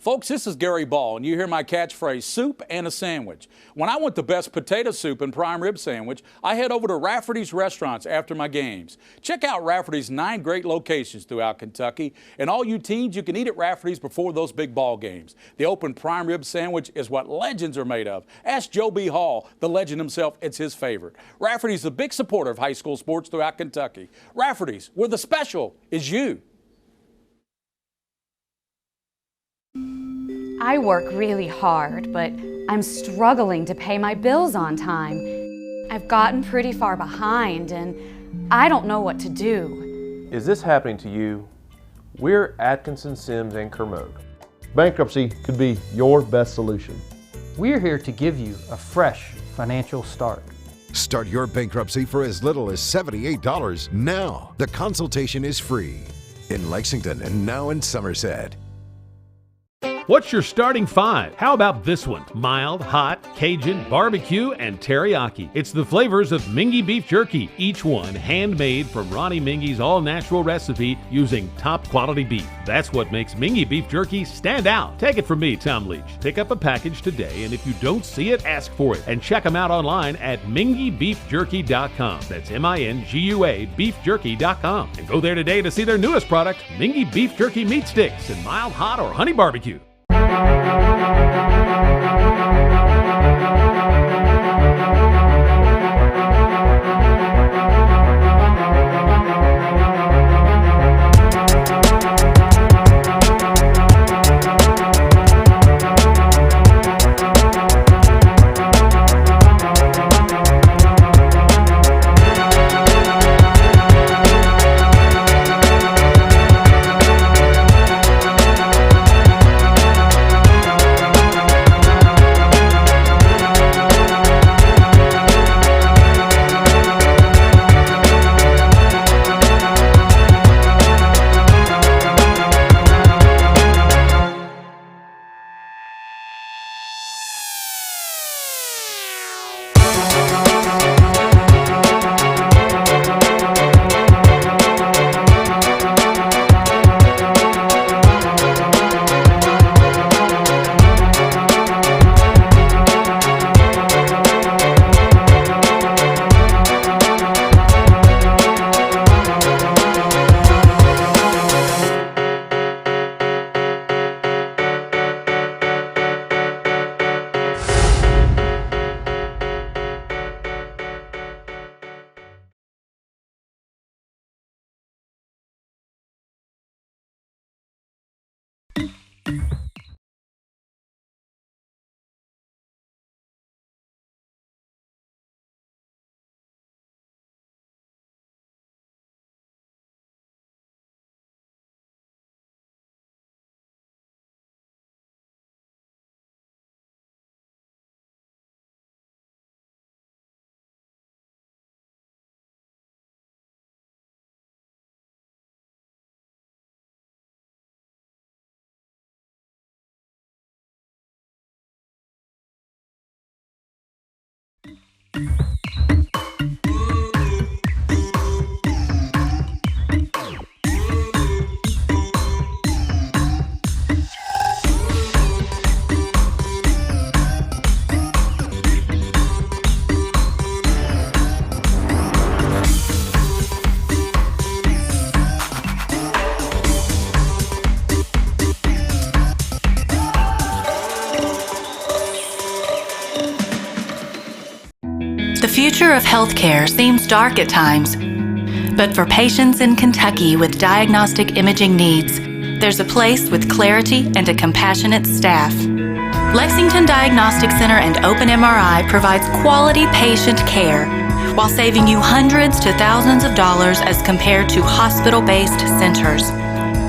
Folks, this is Gary Ball, and you hear my catchphrase, soup and a sandwich. When I want the best potato soup and prime rib sandwich, I head over to Rafferty's Restaurants after my games. Check out Rafferty's 9 great locations throughout Kentucky, and all you teens, you can eat at Rafferty's before those big ball games. The open prime rib sandwich is what legends are made of. Ask Joe B. Hall, the legend himself, it's his favorite. Rafferty's a big supporter of high school sports throughout Kentucky. Rafferty's, where the special is you. I work really hard, but I'm struggling to pay my bills on time. I've gotten pretty far behind, and I don't know what to do. Is this happening to you? We're Atkinson, Sims, and Kermode. Bankruptcy could be your best solution. We're here to give you a fresh financial start. Start your bankruptcy for as little as $78 now. The consultation is free in Lexington and now in Somerset. What's your starting 5? How about this one? Mild, hot, Cajun, barbecue, and teriyaki. It's the flavors of Mingua beef jerky, each one handmade from Ronnie Mingy's all-natural recipe using top-quality beef. That's what makes Mingua beef jerky stand out. Take it from me, Tom Leach. Pick up a package today, and if you don't see it, ask for it. And check them out online at minguabeefjerky.com. That's M-I-N-G-U-A beefjerky.com. And go there today to see their newest product, Mingua beef jerky meat sticks in mild, hot, or honey barbecue. The future of healthcare seems dark at times, but for patients in Kentucky with diagnostic imaging needs, there's a place with clarity and a compassionate staff. Lexington Diagnostic Center and Open MRI provides quality patient care while saving you hundreds to thousands of dollars as compared to hospital-based centers.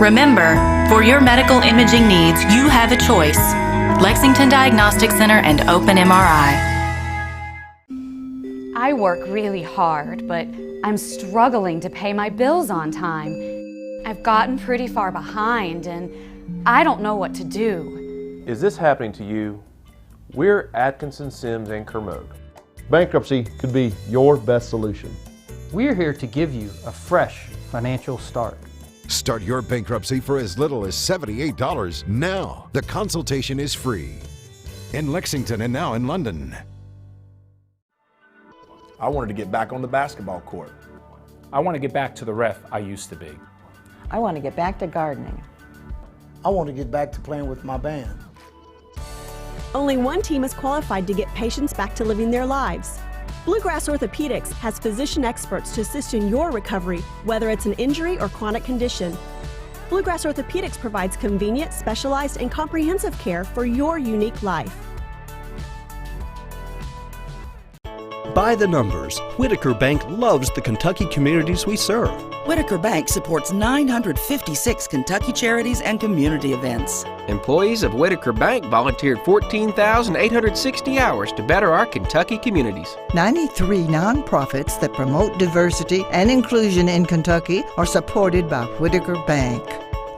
Remember, for your medical imaging needs, you have a choice. Lexington Diagnostic Center and Open MRI. I work really hard, but I'm struggling to pay my bills on time. I've gotten pretty far behind, and I don't know what to do. Is this happening to you? We're Atkinson, Sims, and Kermode. Bankruptcy could be your best solution. We're here to give you a fresh financial start. Start your bankruptcy for as little as $78 now. The consultation is free. In Lexington and now in London. I wanted to get back on the basketball court. I want to get back to the ref I used to be. I want to get back to gardening. I want to get back to playing with my band. Only one team is qualified to get patients back to living their lives. Bluegrass Orthopedics has physician experts to assist in your recovery, whether it's an injury or chronic condition. Bluegrass Orthopedics provides convenient, specialized, and comprehensive care for your unique life. By the numbers, Whitaker Bank loves the Kentucky communities we serve. Whitaker Bank supports 956 Kentucky charities and community events. Employees of Whitaker Bank volunteered 14,860 hours to better our Kentucky communities. 93 nonprofits that promote diversity and inclusion in Kentucky are supported by Whitaker Bank.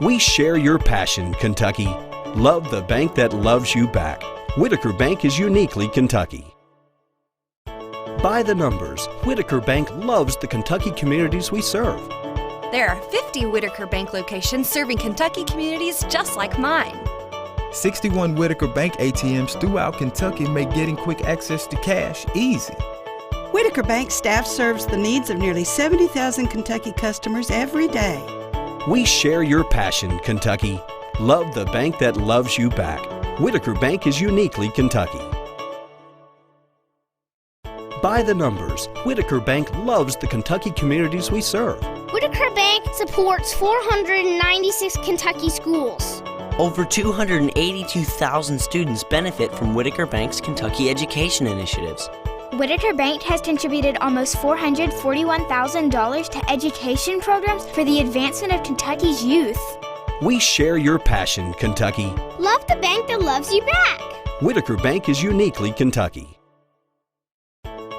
We share your passion, Kentucky. Love the bank that loves you back. Whitaker Bank is uniquely Kentucky. By the numbers, Whitaker Bank loves the Kentucky communities we serve. There are 50 Whitaker Bank locations serving Kentucky communities just like mine. 61 Whitaker Bank ATMs throughout Kentucky make getting quick access to cash easy. Whitaker Bank staff serves the needs of nearly 70,000 Kentucky customers every day. We share your passion, Kentucky. Love the bank that loves you back. Whitaker Bank is uniquely Kentucky. By the numbers, Whitaker Bank loves the Kentucky communities we serve. Whitaker Bank supports 496 Kentucky schools. Over 282,000 students benefit from Whitaker Bank's Kentucky education initiatives. Whitaker Bank has contributed almost $441,000 to education programs for the advancement of Kentucky's youth. We share your passion, Kentucky. Love the bank that loves you back. Whitaker Bank is uniquely Kentucky.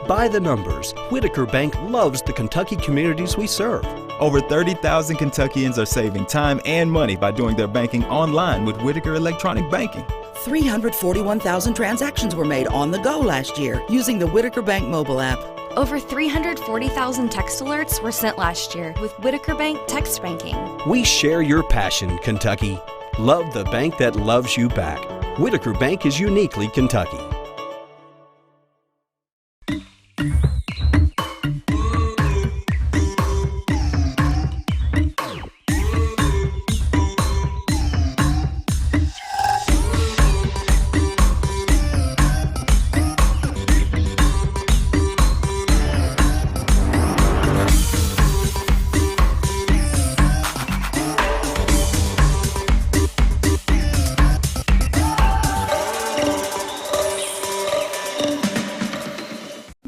By the numbers, Whitaker Bank loves the Kentucky communities we serve. Over 30,000 Kentuckians are saving time and money by doing their banking online with Whitaker Electronic Banking. 341,000 transactions were made on the go last year using the Whitaker Bank mobile app. Over 340,000 text alerts were sent last year with Whitaker Bank text banking. We share your passion, Kentucky. Love the bank that loves you back. Whitaker Bank is uniquely Kentucky.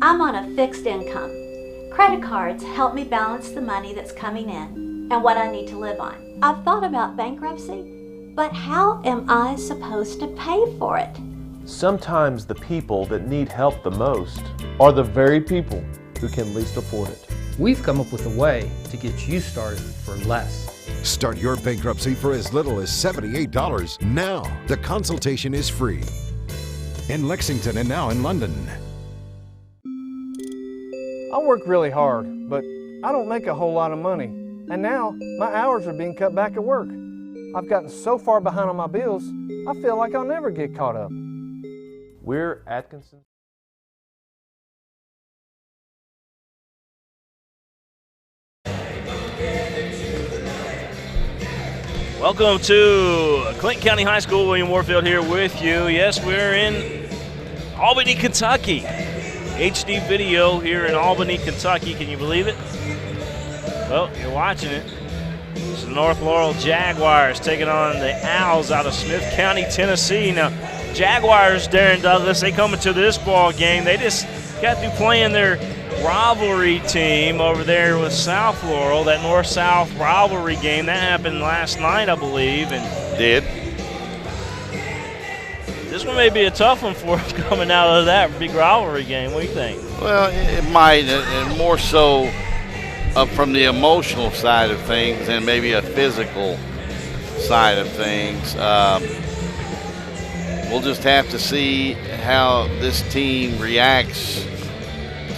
I'm on a fixed income. Credit cards help me balance the money that's coming in and what I need to live on. I've thought about bankruptcy, but how am I supposed to pay for it? Sometimes the people that need help the most are the very people who can least afford it. We've come up with a way to get you started for less. Start your bankruptcy for as little as $78 now. The consultation is free. In Lexington and now in London. I work really hard, but I don't make a whole lot of money. And now, my hours are being cut back at work. I've gotten so far behind on my bills, I feel like I'll never get caught up. We're Atkinson. Welcome to Clinton County High School. William Warfield here with you. Yes, we're in Albany, Kentucky. HD video here in Albany, Kentucky. Can you believe it? Well, you're watching it. It's the North Laurel Jaguars taking on the Owls out of Smith County, Tennessee. Now, Jaguars, Darren Douglas, they come into this ball game. They just got through playing their rivalry team over there with South Laurel, that North-South rivalry game. That happened last night, I believe. And did. This one may be a tough one for us coming out of that big rivalry game. What do you think? Well, it might, and more so from the emotional side of things and maybe a physical side of things. We'll just have to see how this team reacts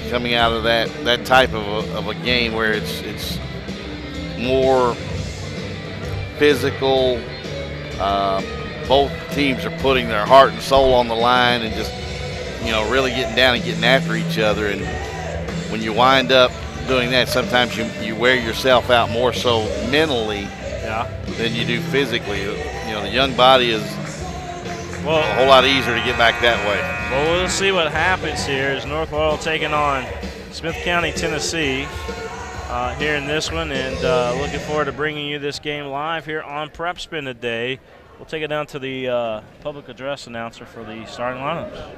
coming out of that type of a game where it's more physical. Both teams are putting their heart and soul on the line and just, really getting down and getting after each other. And when you wind up doing that, sometimes you wear yourself out more so mentally than you do physically. The young body is a whole lot easier to get back that way. Well, we'll see what happens here as North Laurel taking on Smith County, Tennessee here in this one, and looking forward to bringing you this game live here on PrepSpin today. We'll take it down to the public address announcer for the starting lineups.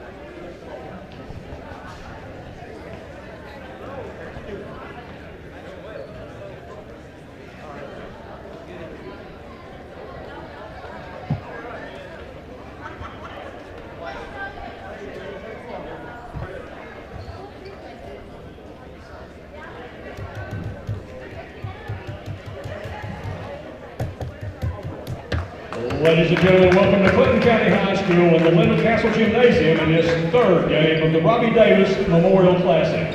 Ladies and gentlemen, welcome to Clinton County High School and the Linden Castle Gymnasium in this third game of the Robbie Davis Memorial Classic.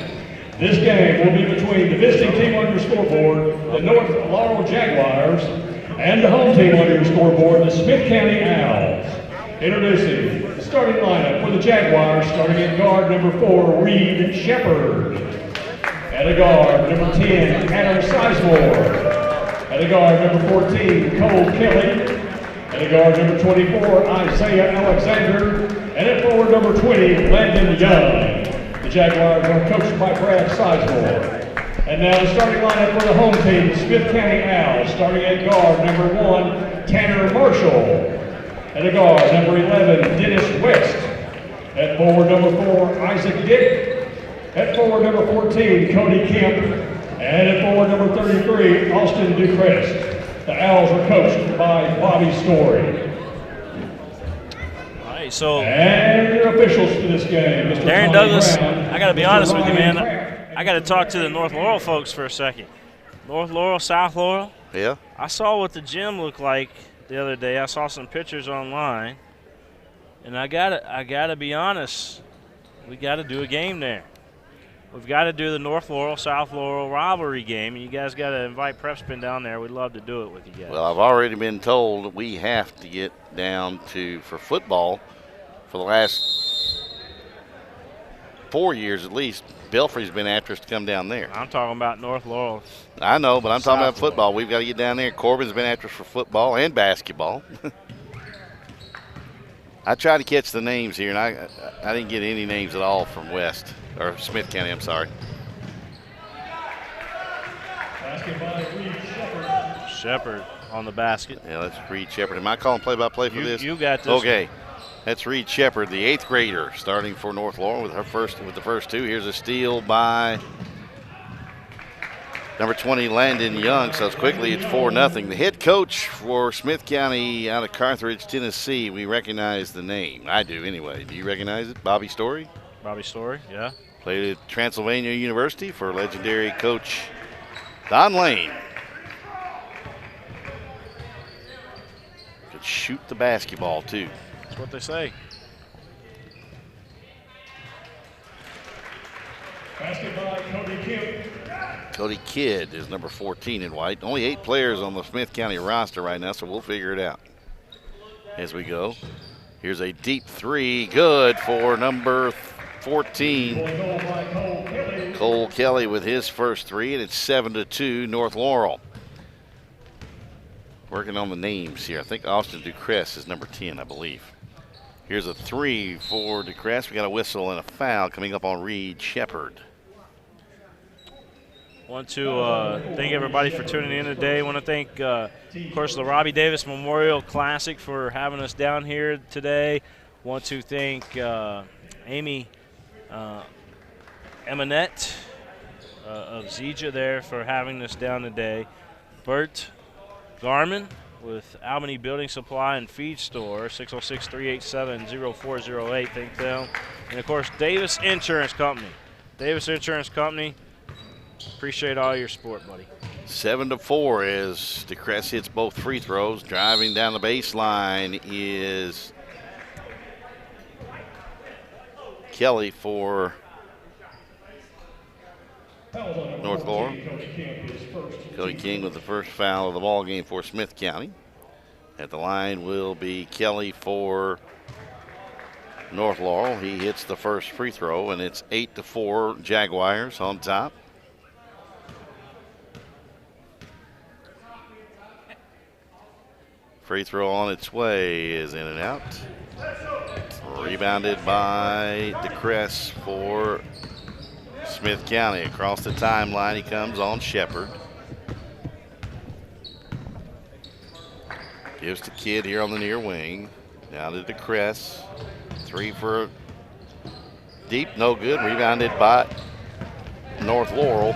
This game will be between the visiting team on your scoreboard, the North Laurel Jaguars, and the home team on your scoreboard, the Smith County Owls. Introducing the starting lineup for the Jaguars, starting at guard number 4, Reed Shepard. At a guard number 10, Adam Sizemore. At a guard number 14, Cole Kelly. At a guard number 24, Isaiah Alexander. And at forward number 20, Landon Young. The Jaguars are coached by Brad Sizemore. And now the starting lineup for the home team, the Smith County Owls, starting at guard number 1, Tanner Marshall. At a guard number 11, Dennis West. At forward number 4, Isaac Dick. At forward number 14, Cody Kemp. And at forward number 33, Austin Ducrest. The Owls are coached by Bobby Story. All right, so and your officials for this game, Mr. Darren Tommy Douglas, Brown, I got to be Mr. honest with you, Ryan man. I got to talk to the North Laurel folks for a second. North Laurel, South Laurel. Yeah. I saw what the gym looked like the other day. I saw some pictures online, and I gotta be honest. We got to do a game there. We've got to do the North Laurel, South Laurel rivalry game, and you guys got to invite PrepSpin down there. We'd love to do it with you guys. Well, I've already been told that we have to get down to, for football, for the last 4 years at least, Belfry's been after us to come down there. I'm talking about North Laurel. I know, but I'm talking about South football. We've got to get down there. Corbin's been after us for football and basketball. I tried to catch the names here, and I didn't get any names at all from West. Or Smith County, I'm sorry. Shepard on the basket. Yeah, that's Reed Shepard. Am I calling play-by-play for this? You got this. Okay. That's Reed Shepard, the 8th grader, starting for North Laurel with the first two. Here's a steal by number 20, Landon Young. So it's quickly it's 4-0. The head coach for Smith County out of Carthage, Tennessee. We recognize the name. I do anyway. Do you recognize it? Bobby Story? Bobby Story, yeah. Played at Transylvania University for legendary coach Don Lane. Could shoot the basketball, too. That's what they say. Cody Kidd is number 14 in white. Only 8 players on the Smith County roster right now, so we'll figure it out as we go. Here's a deep three, good for number 14, Cole Kelly with his first three, and it's 7-2 North Laurel. Working on the names here. I think Austin Ducrest is number 10, I believe. Here's a three for Ducrest. We got a whistle and a foul coming up on Reed Shepard. Want to thank everybody for tuning in today. Want to thank, of course, the Robbie Davis Memorial Classic for having us down here today. Want to thank Amy Eminette of Zija there for having us down today. Bert Garman with Albany Building Supply and Feed Store, 606-387-0408. Thank them. And, of course, Davis Insurance Company. Davis Insurance Company. Appreciate all your support, buddy. 7-4 as Ducrest hits both free throws. Driving down the baseline is Kelly for North Laurel. Cody King with the first foul of the ball game for Smith County. At the line will be Kelly for North Laurel. He hits the first free throw, and it's 8-4 Jaguars on top. Free throw on its way is in and out. Rebounded by DeCrest for Smith County. Across the timeline, he comes on Shepard. Gives to Kidd here on the near wing. Down to DeCrest. Three for deep, no good. Rebounded by North Laurel.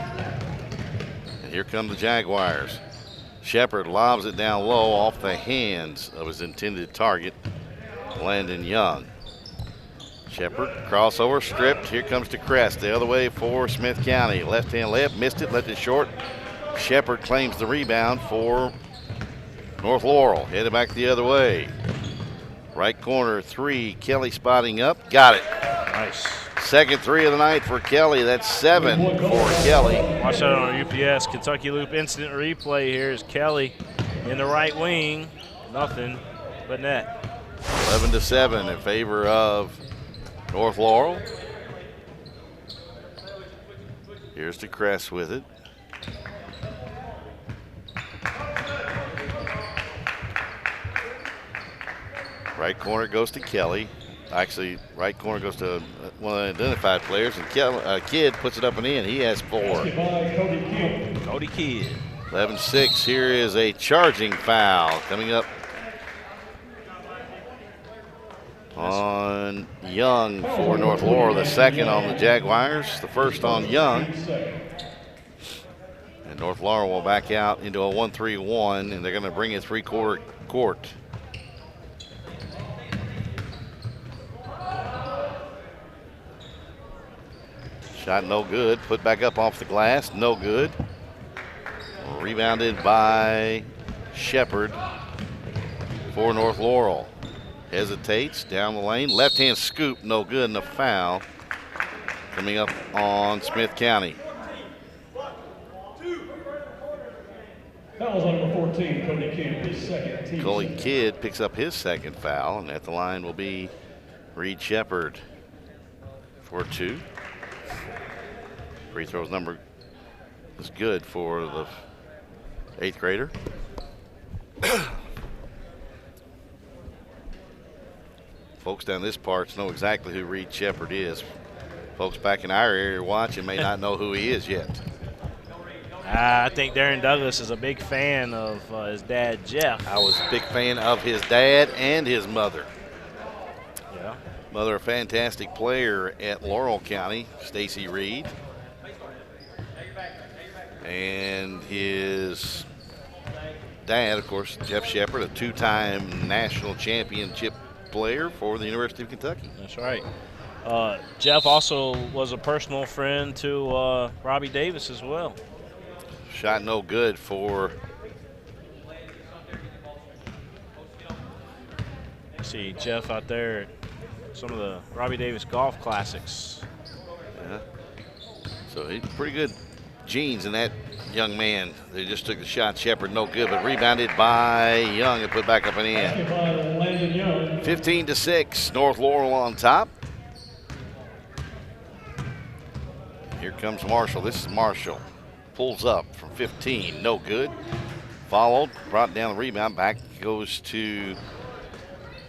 And here come the Jaguars. Shepard lobs it down low off the hands of his intended target, Landon Young. Shepard, crossover, stripped. Here comes DeCrest the other way for Smith County. Left-hand layup, missed it, left it short. Shepard claims the rebound for North Laurel. Headed back the other way. Right corner three, Kelly spotting up. Got it. Nice. Second three of the night for Kelly. That's 7 for Kelly. Watch that on our UPS Kentucky Loop instant replay. Here's Kelly in the right wing. Nothing but net. 11-7 in favor of North Laurel. Here's DeCrest with it. Right corner goes to Kelly. Actually, right corner goes to one of the identified players, and Kidd puts it up and in. He has 4. Cody Kidd. 11-6. Here is a charging foul coming up on Young for North Laurel. The second on the Jaguars, the first on Young. And North Laurel will back out into a 1-3-1, and they're going to bring it three-quarter court. Shot no good. Put back up off the glass. No good. Rebounded by Shepard for North Laurel. Hesitates down the lane. Left-hand scoop. No good. And a foul coming up on Smith County. Foul on number 14, Cody Kidd, his second. Team Cody Kidd picks up his second foul. And at the line will be Reed Shepard for 2. Free throws number is good for the 8th grader. Folks down this part know exactly who Reed Shepard is. Folks back in our area watching may not know who he is yet. I think Darren Douglas is a big fan of his dad, Jeff. I was a big fan of his dad and his mother. Yeah. Mother, a fantastic player at Laurel County, Stacy Reed. And his dad, of course, Jeff Shepard, a 2-time national championship player for the University of Kentucky. That's right. Jeff also was a personal friend to Robbie Davis as well. Shot no good for. See Jeff out there at some of the Robbie Davis golf classics. Yeah. So he's pretty good genes in that young man. They just took the shot. Shepard no good, but rebounded by Young and put back up and in. 15-6. North Laurel on top. Here comes Marshall. This is Marshall. Pulls up from 15. No good. Followed. Brought down the rebound. Back goes to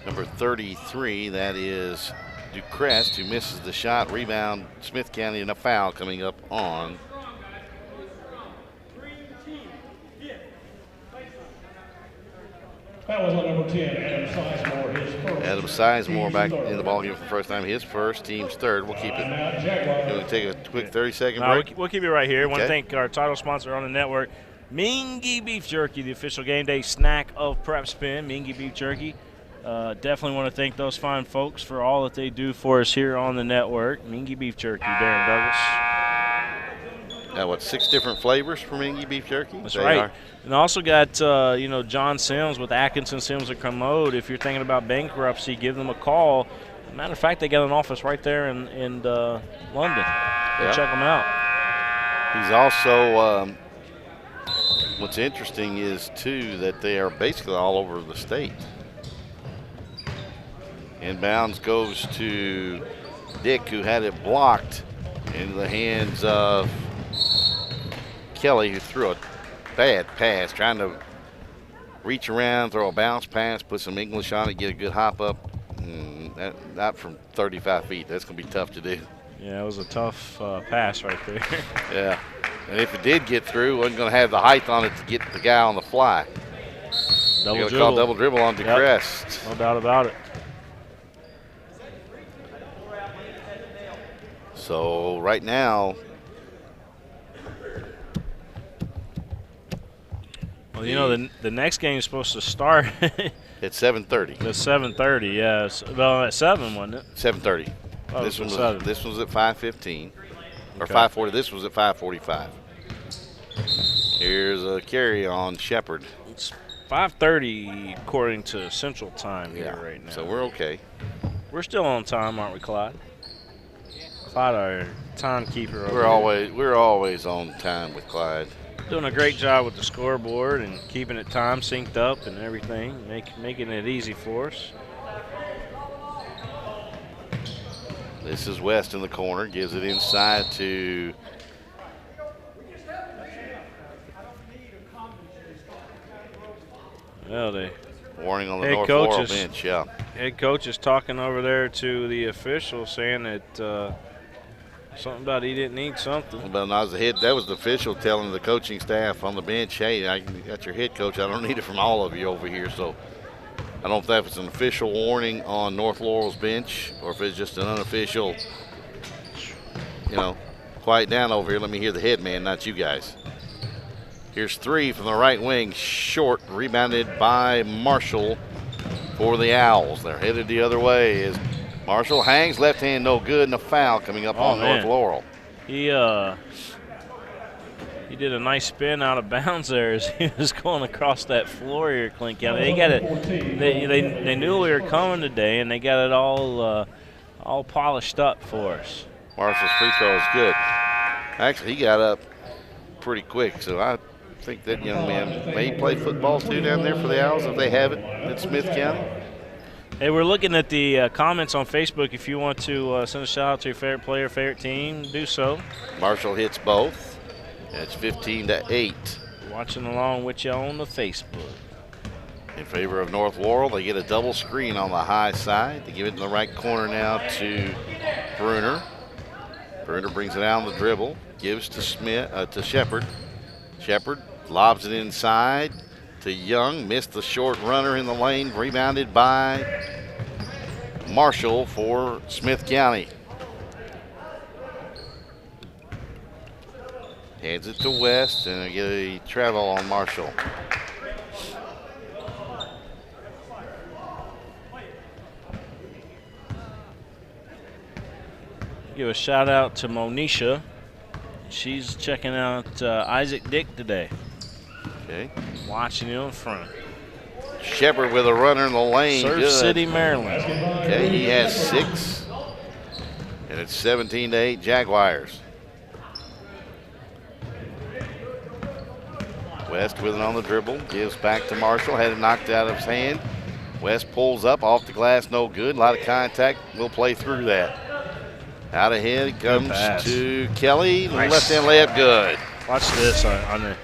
number 33. That is DeCrest, who misses the shot. Rebound Smith County, and a foul coming up on That was on number 10, Adam Sizemore, his first. Adam Sizemore back in the ballgame for the first time. His first, team's third. We'll keep it. We'll take a quick 30-second break. We'll keep it right here. I want to Okay. thank our title sponsor on the network, Mingua Beef Jerky, the official game day snack of PrepSpin. Mingua Beef Jerky. Definitely want to thank those fine folks for all that they do for us here on the network. Mingua Beef Jerky, Darren Douglas. Got 6 different flavors for Mingua Beef Jerky? That's right. And also got, John Sims with Atkinson, Sims, and Commode. If you're thinking about bankruptcy, give them a call. Matter of fact, they got an office right there in London. Go check them out. He's also, what's interesting is, too, that they are basically all over the state. Inbounds goes to Dick, who had it blocked into the hands of Kelly, who threw a bad pass, trying to reach around, throw a bounce pass, put some English on it, get a good hop up. Not from 35 feet. That's going to be tough to do. Yeah, it was a tough pass right there. Yeah. And if it did get through, wasn't going to have the height on it to get the guy on the fly. Double dribble. Call double dribble on DeCrest. Yep. No doubt about it. So right now, well, you know, the next game is supposed to start at 7:30. At 7:30, yes. Well, at 7, wasn't it? 7:30. Oh, this was at 5:15 or Okay. 5:40. This was at 5:45. Here's a carry on Shepard. It's 5:30 according to Central Time here right now. So we're okay. We're still on time, aren't we, Clyde? Clyde, our timekeeper. over We're always on time with Clyde. here. Doing a great job with the scoreboard and keeping it time synced up and everything, making it easy for us. This is West in the corner, gives it inside to Well, the warning on the North Laurel bench. Yeah, head coach is talking over there to the official, saying that something about he didn't need something. but that was the official telling the coaching staff on the bench, hey, I got your head coach. I don't need it from all of you over here. So I don't know if it's an official warning on North Laurel's bench or if it's just an unofficial, quiet down over here. Let me hear the head man, not you guys. Here's 3 from the right wing, short, rebounded by Marshall for the Owls. They're headed the other way as Marshall hangs, left hand no good, and a foul coming up on North Laurel. He did a nice spin out of bounds there as he was going across that floor here, Clint County. They got it. They knew we were coming today, and they got it all polished up for us. Marshall's free throw is good. Actually, he got up pretty quick, so I think that young man may play football too down there for the Owls if they have it at Smith County. Hey, we're looking at the comments on Facebook. If you want to send a shout out to your favorite player, favorite team, do so. Marshall hits both. It's 15-8. Watching along with you on the Facebook. In favor of North Laurel, they get a double screen on the high side. They give it in the right corner now to Bruner. Bruner brings it out on the dribble, gives to Shepard. Shepard lobs it inside to Young, missed the short runner in the lane, rebounded by Marshall for Smith County. Hands it to West, and they get a travel on Marshall. Give a shout out to Monisha. She's checking out Isaac Dick today. Okay. Watching you in front. Shepard with a runner in the lane. Surf Good. City, Maryland. Okay, he has 6. And it's 17-8 Jaguars. West with it on the dribble. Gives back to Marshall. Had it knocked out of his hand. West pulls up off the glass. No good. A lot of contact. We'll play through that. Out ahead it comes to Kelly. Nice. Left-hand layup good. Watch this on the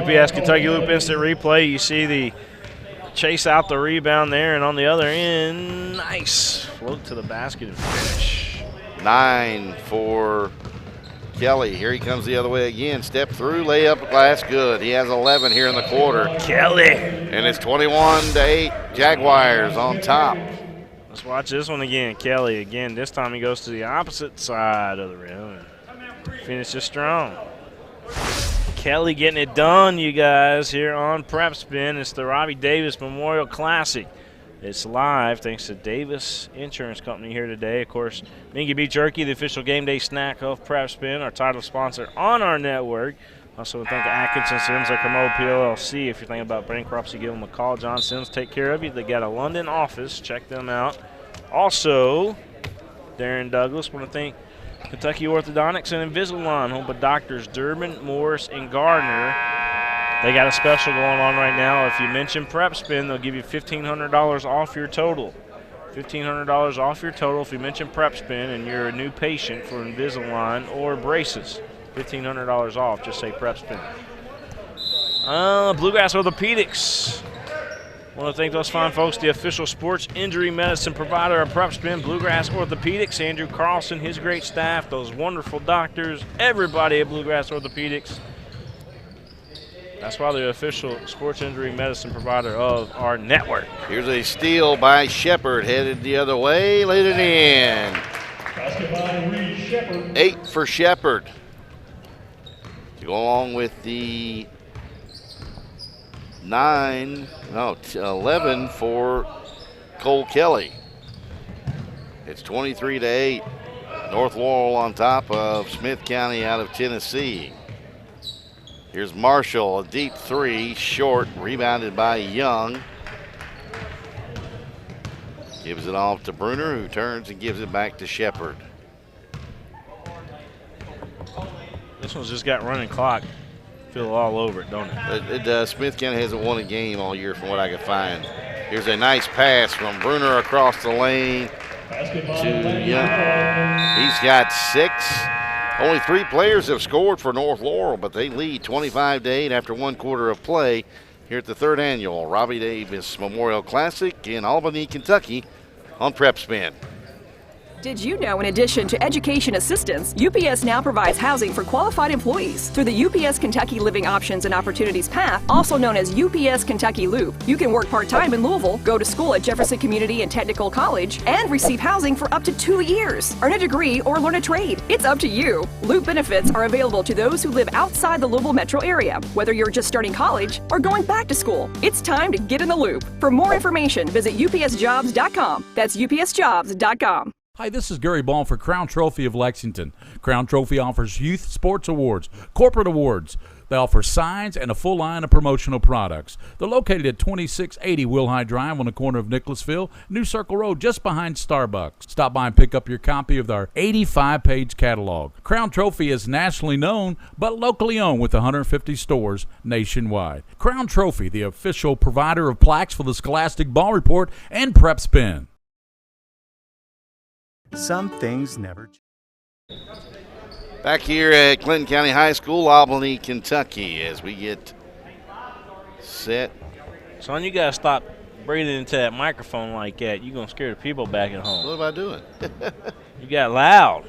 UPS Kentucky Loop Instant Replay. You see the chase out the rebound there, and on the other end, nice float to the basket and finish. 9 for Kelly. Here he comes the other way again. Step through, layup, glass good. He has 11 here in the quarter. Kelly. And it's 21-8 Jaguars on top. Let's watch this one again. Kelly again. This time he goes to the opposite side of the rim and finishes strong. Kelly getting it done, you guys, here on PrepSpin. It's the Robbie Davis Memorial Classic. It's live thanks to Davis Insurance Company here today. Of course, Mingua Beef Jerky, the official game day snack of PrepSpin, our title sponsor on our network. Also, want to thank Atkinson Sims, our Commode PLLC. If you're thinking about bankruptcy, give them a call. John Sims, take care of you. They got a London office. Check them out. Also, Darren Douglas, want to thank Kentucky Orthodontics and Invisalign, home of doctors Durbin, Morris, and Garner. They got a special going on right now. If you mention PrepSpin, they'll give you $1,500 off your total. $1,500 off your total if you mention PrepSpin and you're a new patient for Invisalign or braces. $1,500 off. Just say PrepSpin. Bluegrass Orthopedics. I want to thank those fine folks, the official sports injury medicine provider of PrepSpin, Bluegrass Orthopedics, Andrew Carlson, his great staff, those wonderful doctors, everybody at Bluegrass Orthopedics. That's why they're the official sports injury medicine provider of our network. Here's a steal by Shepard, headed the other way, laid it in. 8 for Shepard. To go along with the 11 for Cole Kelly. It's 23-8. North Laurel on top of Smith County out of Tennessee. Here's Marshall, a deep three, short, rebounded by Young. Gives it off to Bruner, who turns and gives it back to Shepard. This one's just got running clock. Feel all over it, don't it? It does. Smith County hasn't won a game all year from what I could find. Here's a nice pass from Bruner across the lane to Young. He's got 6. Only 3 players have scored for North Laurel, but they lead 25-8 after 1 quarter of play here at the 3rd annual Robbie Davis Memorial Classic in Albany, Kentucky on PrepSpin. Did you know, in addition to education assistance, UPS now provides housing for qualified employees through the UPS Kentucky Living Options and Opportunities Path, also known as UPS Kentucky Loop. You can work part-time in Louisville, go to school at Jefferson Community and Technical College, and receive housing for up to 2 years. Earn a degree or learn a trade. It's up to you. Loop benefits are available to those who live outside the Louisville metro area, whether you're just starting college or going back to school. It's time to get in the loop. For more information, visit upsjobs.com. That's upsjobs.com. Hi, this is Gary Ball for Crown Trophy of Lexington. Crown Trophy offers youth sports awards, corporate awards. They offer signs and a full line of promotional products. They're located at 2680 Wilhite Drive on the corner of Nicholasville, New Circle Road, just behind Starbucks. Stop by and pick up your copy of their 85-page catalog. Crown Trophy is nationally known, but locally owned with 150 stores nationwide. Crown Trophy, the official provider of plaques for the Scholastic Ball Report and PrepSpin. Some things never change. Back here at Clinton County High School, Albany, Kentucky, as we get set. Son, you got to stop breathing into that microphone like that. You're going to scare the people back at home. What am I doing? You got loud.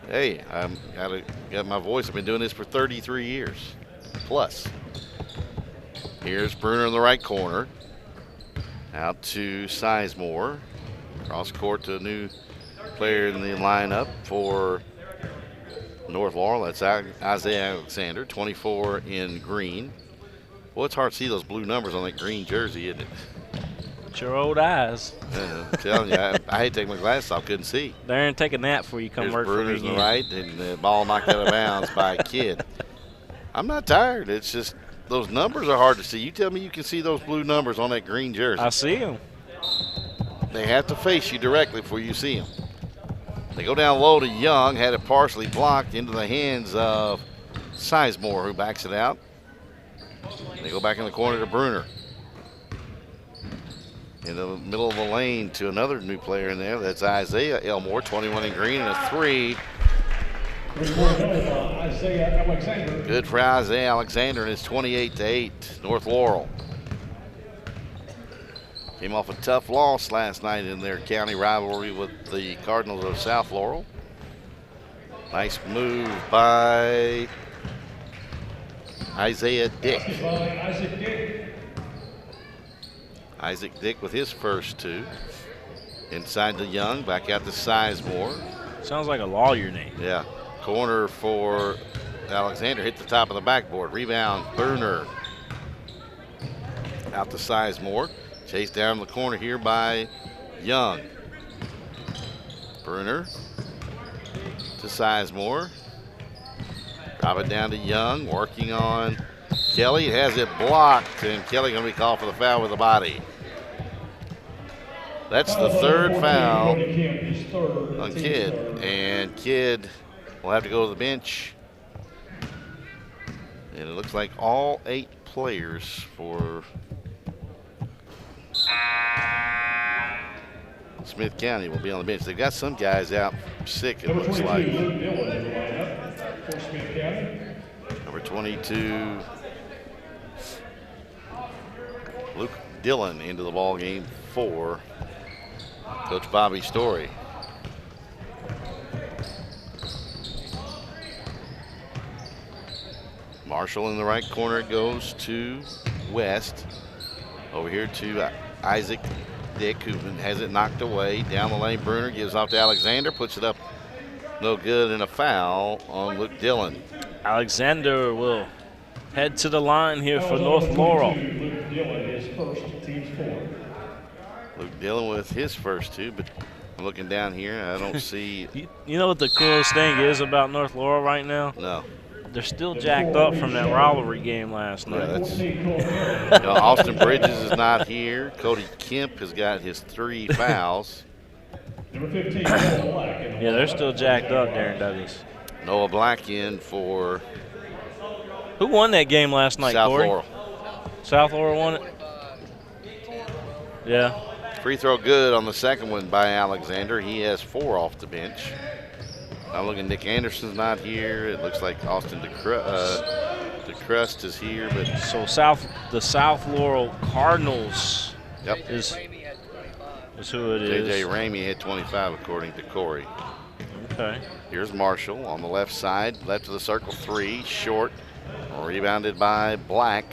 Hey, I've got my voice. I've been doing this for 33 years plus. Here's Bruner in the right corner. Out to Sizemore. Cross court to a new player in the lineup for North Laurel. That's Isaiah Alexander, 24 in green. Well, it's hard to see those blue numbers on that green jersey, isn't it? It's your old eyes. I'm telling you, I hate to take my glasses off, couldn't see. Darren, take a nap before you come Here's work Bruner's for me on the right, and the ball knocked out of bounds by a kid. I'm not tired. It's just those numbers are hard to see. You tell me you can see those blue numbers on that green jersey. I see them. They have to face you directly before you see them. They go down low to Young, had it partially blocked into the hands of Sizemore, who backs it out. They go back in the corner to Bruner. In the middle of the lane to another new player in there. That's Isaiah Elmore, 21 in green, and a 3. Good for Isaiah Alexander, and it's 28-8, North Laurel. Came off a tough loss last night in their county rivalry with the Cardinals of South Laurel. Nice move by Isaiah Dick. Isaac Dick with his first 2. Inside to Young, back out to Sizemore. Sounds like a lawyer name. Yeah. Corner for Alexander, hit the top of the backboard. Rebound, Bruner. Out to Sizemore. Chased down the corner here by Young. Bruner to Sizemore. Drop it down to Young, working on Kelly. Has it blocked, and Kelly going to be called for the foul with the body. That's the 3rd foul on Kidd, and Kidd will have to go to the bench. And it looks like all 8 players for Smith County will be on the bench. They've got some guys out sick, it looks like. Number 22, Luke Dillon into the ball game for Coach Bobby Story. Marshall in the right corner goes to West. Over here to Isaac Dick, who has it knocked away. Down the lane, Bruner gives off to Alexander, puts it up no good, and a foul on Luke Dillon. Alexander will head to the line here for North Laurel. Luke Dillon, his first, team's 4. Luke Dillon with his first 2, but I'm looking down here, I don't see. You know what the coolest thing is about North Laurel right now? No. They're still jacked up from that rivalry game last night. Yeah, Austin Bridges is not here. Cody Kemp has got his 3 fouls. Number 15, yeah, they're still jacked up, Darren Douglas. Noah Black in for. Who won that game last night, South Corey? Laurel. South Laurel won it? Yeah. Free throw good on the second one by Alexander. He has 4 off the bench. I'm looking, Nick Anderson's not here. It looks like Austin DeCrust is here, but so the South Laurel Cardinals is who it is. JJ Ramey had 25 according to Corey. Okay. Here's Marshall on the left side, left of the circle, 3, short, rebounded by Black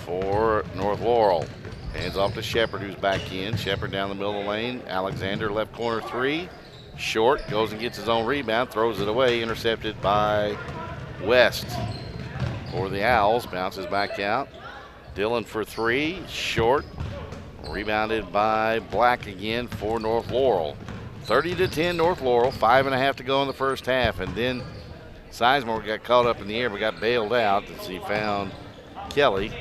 for North Laurel. Hands off to Shepard, who's back in. Shepard down the middle of the lane. Alexander left corner 3. Short, goes and gets his own rebound, throws it away, intercepted by West. For the Owls, bounces back out. Dillon for 3, short, rebounded by Black again for North Laurel. 30-10 North Laurel, 5.5 to go in the first half, and then Sizemore got caught up in the air but got bailed out as he found Kelly.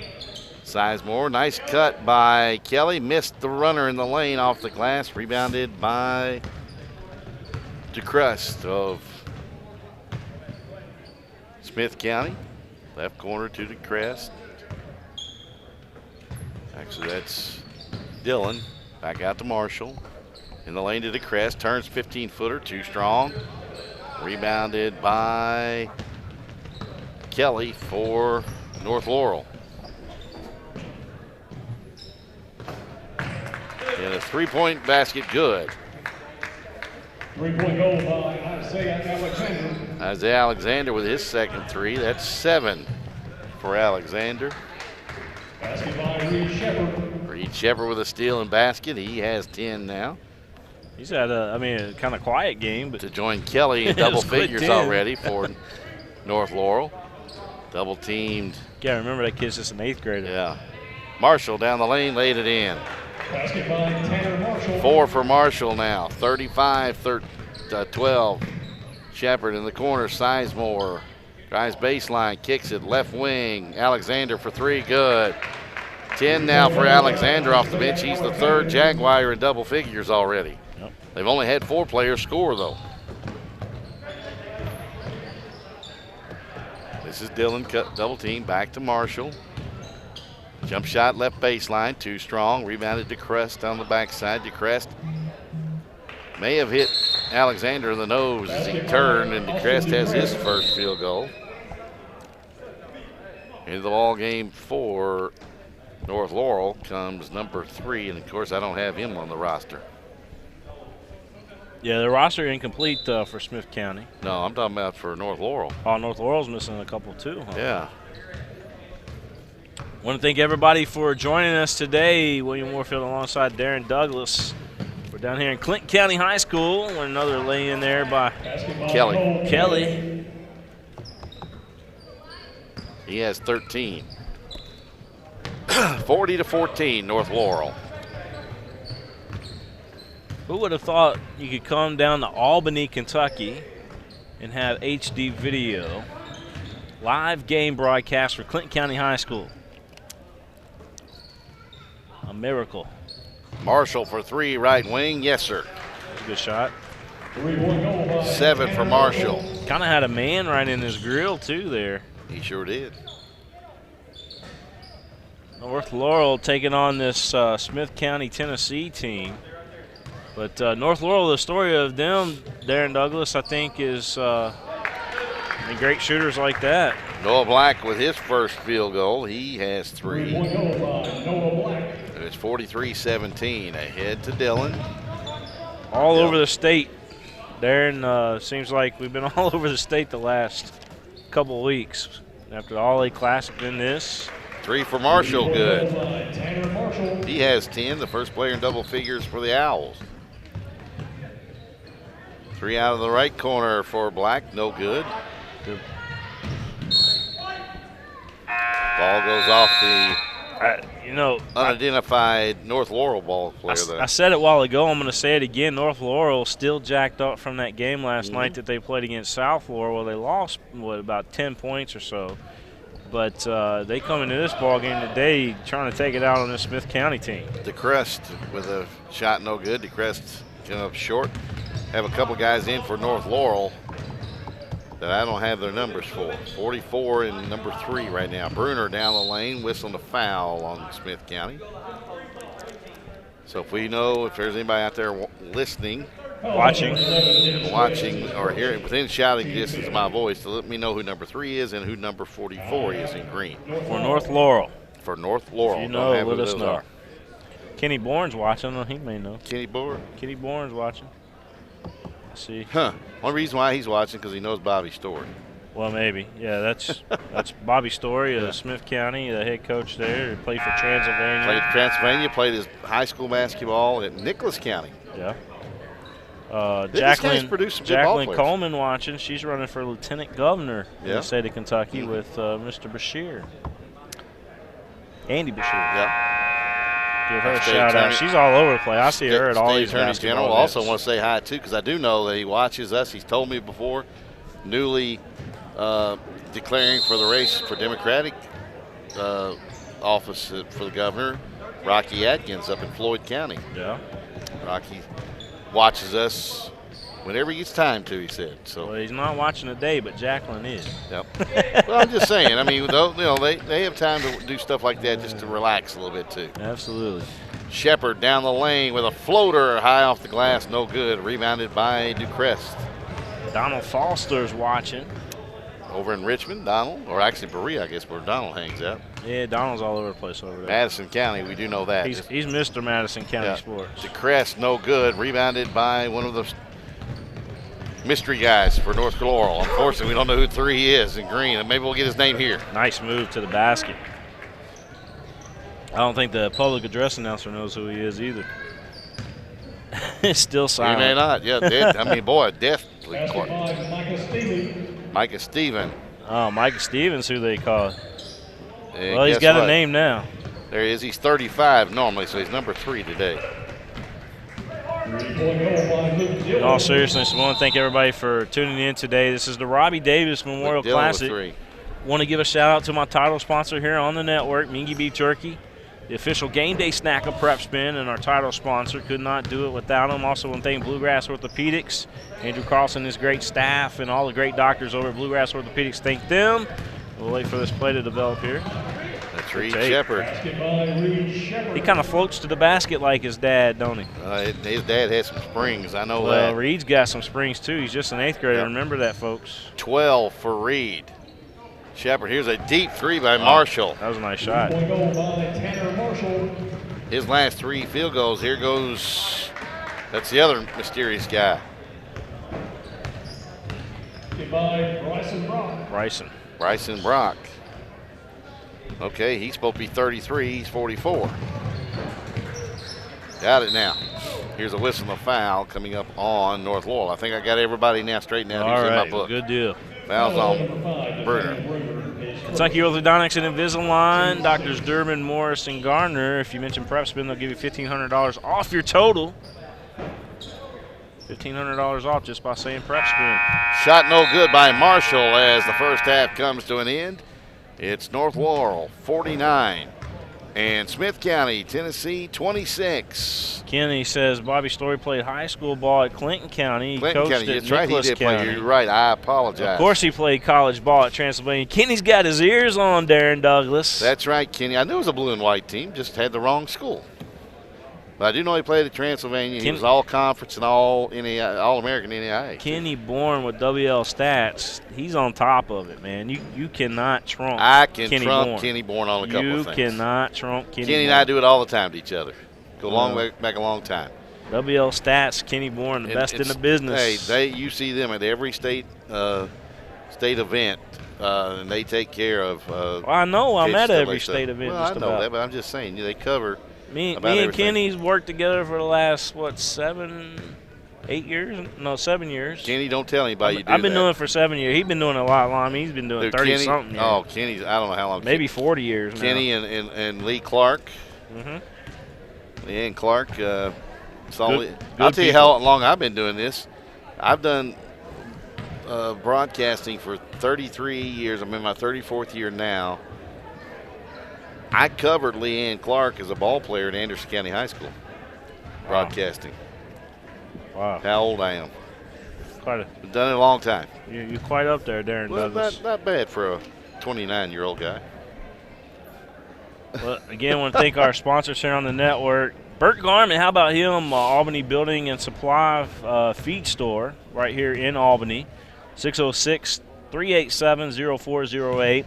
Sizemore, nice cut by Kelly, missed the runner in the lane off the glass, rebounded by DeCrust of Smith County. Left corner to DeCrust. Actually, that's Dillon. Back out to Marshall. In the lane to DeCrest. Turns 15-footer, too strong. Rebounded by Kelly for North Laurel. And a 3-point basket good. 3-point goal by Isaiah Alexander. Isaiah Alexander with his second 3. That's 7 for Alexander. Basket by Reed Shepard. Reed Shepard with a steal and basket. He has 10 now. He's had a kind of quiet game, but to join Kelly in double figures already for North Laurel. Double teamed. Yeah, remember that kid's just an 8th grader. Yeah. Marshall down the lane, laid it in. Basket by Tanner Marshall. 4 for Marshall now. 35-12. Shepard in the corner. Sizemore drives baseline, kicks it left wing. Alexander for 3, good. 10 now for Alexander off the bench. He's the 3rd Jaguar in double figures already. Yep. They've only had 4 players score though. This is Dillon, cut double team, back to Marshall. Jump shot left baseline, too strong. Rebounded DeCrest on the backside. DeCrest may have hit Alexander in the nose as he turned, and DeCrest has his first field goal. Into the ball game for North Laurel comes number 3, and of course I don't have him on the roster. Yeah, the roster incomplete for Smith County. No, I'm talking about for North Laurel. Oh, North Laurel's missing a couple too, huh? Yeah. Want to thank everybody for joining us today. William Warfield alongside Darren Douglas. We're down here in Clinton County High School. Another lay in there by Kelly. He has 13. 40-14, North Laurel. Who would have thought you could come down to Albany, Kentucky and have HD video, live game broadcast for Clinton County High School? A miracle. Marshall for 3, right wing. Yes, sir. Good shot. 7 for Marshall. Kind of had a man right in his grill, too, there. He sure did. North Laurel taking on this Smith County, Tennessee team. But North Laurel, the story of them, Darren Douglas, I think, is great shooters like that. Noah Black with his first field goal. He has 3. And it's 43-17 ahead to Dillon. All over the state. Darren, seems like we've been all over the state the last couple of weeks. After the All-A Classic in this. 3 for Marshall, good. He has 10, the first player in double figures for the Owls. 3 out of the right corner for Black, no good. Ball goes off the unidentified North Laurel ball player. I said it a while ago. I'm going to say it again. North Laurel still jacked up from that game last night that they played against South Laurel. Well, they lost, about 10 points or so. But they come into this ball game today trying to take it out on this Smith County team. DeCrest with a shot, no good. DeCrest came up short. Have a couple guys in for North Laurel that I don't have their numbers for. 44 and number 3 right now. Bruner down the lane, whistling a foul on Smith County. So if we know if there's anybody out there listening, watching or hearing within shouting distance of my voice, to let me know who number 3 is and who number 44 is in green. For North Laurel. For North Laurel. If you know, let us know. Kenny Bourne's watching. He may know. Kenny Bourne? Kenny Bourne's watching. Let's see. One reason why he's watching because he knows Bobby Story. Well, maybe. Yeah, that's Bobby Story of Smith County, the head coach there. He played for Transylvania. Played for Transylvania, played his high school basketball at Nicholas County. Yeah. Jacqueline Coleman watching. She's running for lieutenant governor in the state of Kentucky with Mr. Bashir. Andy Bashir. Yeah. Give her a shout out. She's all over the place. I see her at all these Attorney basketball General. events. Also want to say hi too because I do know that he watches us. He's told me before. Newly declaring for the race for Democratic office for the governor, Rocky Atkins up in Floyd County. Yeah. Rocky watches us whenever he gets time to, he said. So well, he's not watching today, but Jacqueline is. Yep. Well, I'm just saying. I mean, they have time to do stuff like that just to relax a little bit too. Absolutely. Shepard down the lane with a floater high off the glass, no good. Rebounded by DeCrest. Donald Foster's watching. Over in Richmond, Donald, or actually Berea, I guess, where Donald hangs out. Yeah, Donald's all over the place over there. Madison County, we do know that. He's Mr. Madison County sports. DeCrest, no good. Rebounded by one of the mystery guys for North Laurel. Unfortunately, we don't know who 3 is in green, and maybe we'll get his name here. Nice move to the basket. I don't think the public address announcer knows who he is either. It's still silent. He may not. Yeah, definitely. Micah Steven. Oh, Micah Stevens, who they call. And well, he's got a name now. There he is. He's 35 normally, so he's number 3 today. In all seriousness, I want to thank everybody for tuning in today. This is the Robbie Davis Memorial Classic. Want to give a shout out to my title sponsor here on the network, Mingua Beef Jerky, the official game day snack of PrepSpin, and our title sponsor. Could not do it without him. Also want to thank Bluegrass Orthopedics, Andrew Carlson, his great staff, and all the great doctors over at Bluegrass Orthopedics. Thank them. We'll wait for this play to develop here. That's Reed Shepard. He kind of floats to the basket like his dad, don't he? His dad has some springs. I know that. Well, Reed's got some springs, too. He's just an 8th grader. Yep. Remember that, folks. 12 for Reed. Shepard, here's a deep 3 by Marshall. That was a nice shot. His last 3 field goals. Here goes, that's the other mysterious guy. Bryson Brock. Okay, he's supposed to be 33. He's 44. Got it now. Here's a whistle and a foul coming up on North Laurel. I think I got everybody now straightened out. All right, in my book. Good deal. Fouls on Bruner. Kentucky Orthodontics and Invisalign, Doctors Durbin, Morris, and Garner. If you mention PrepSpin, they'll give you $1,500 off your total. $1,500 off just by saying PrepSpin. Shot no good by Marshall as the first half comes to an end. It's North Laurel 49, And Smith County, Tennessee, 26. Kenny says Bobby Story played high school ball at Clinton County. He Clinton coached County, at that's right. He Nicholas did County. play. You're right. I apologize. Of course, he played college ball at Transylvania. Kenny's got his ears on, Darren Douglas. That's right, Kenny. I knew it was a blue and white team, just had the wrong school. But I do know he played at Transylvania. He was all conference and all American NAIA. Kenny Bourne with WL Stats. He's on top of it, man. You cannot trump. I can Kenny trump Bourne. Kenny Bourne on a couple of things. You cannot trump Kenny. Kenny Bourne. and I do it all the time to each other. Go back a long time. WL Stats, Kenny Bourne, the best in the business. Hey, you see them at every state event, and they take care of. Well, I know I'm at every state event. Well, I know that, but I'm just saying they cover. Me and everything. Kenny's worked together for the last 7 years? No, 7 years. Kenny, don't tell anybody you do I've been that. doing it for 7 years. He's been doing it a lot longer. I mean, he's been doing 30-something years. Oh, Kenny's, I don't know how long. Maybe 40 years now. Kenny and Lee Clark. Lee and Clark. I'll tell you how long I've been doing this. I've done broadcasting for 33 years. I'm in my 34th year now. I covered Leanne Clark as a ball player at Anderson County High School, broadcasting. Wow. How old I am. I've done it a long time. You're quite up there, Darren Douglas. Not bad for a 29-year-old guy. Well, again, I want to thank our sponsors here on the network. Bert Garment, how about him? Albany Building and Supply Feed Store right here in Albany. 606-387-0408.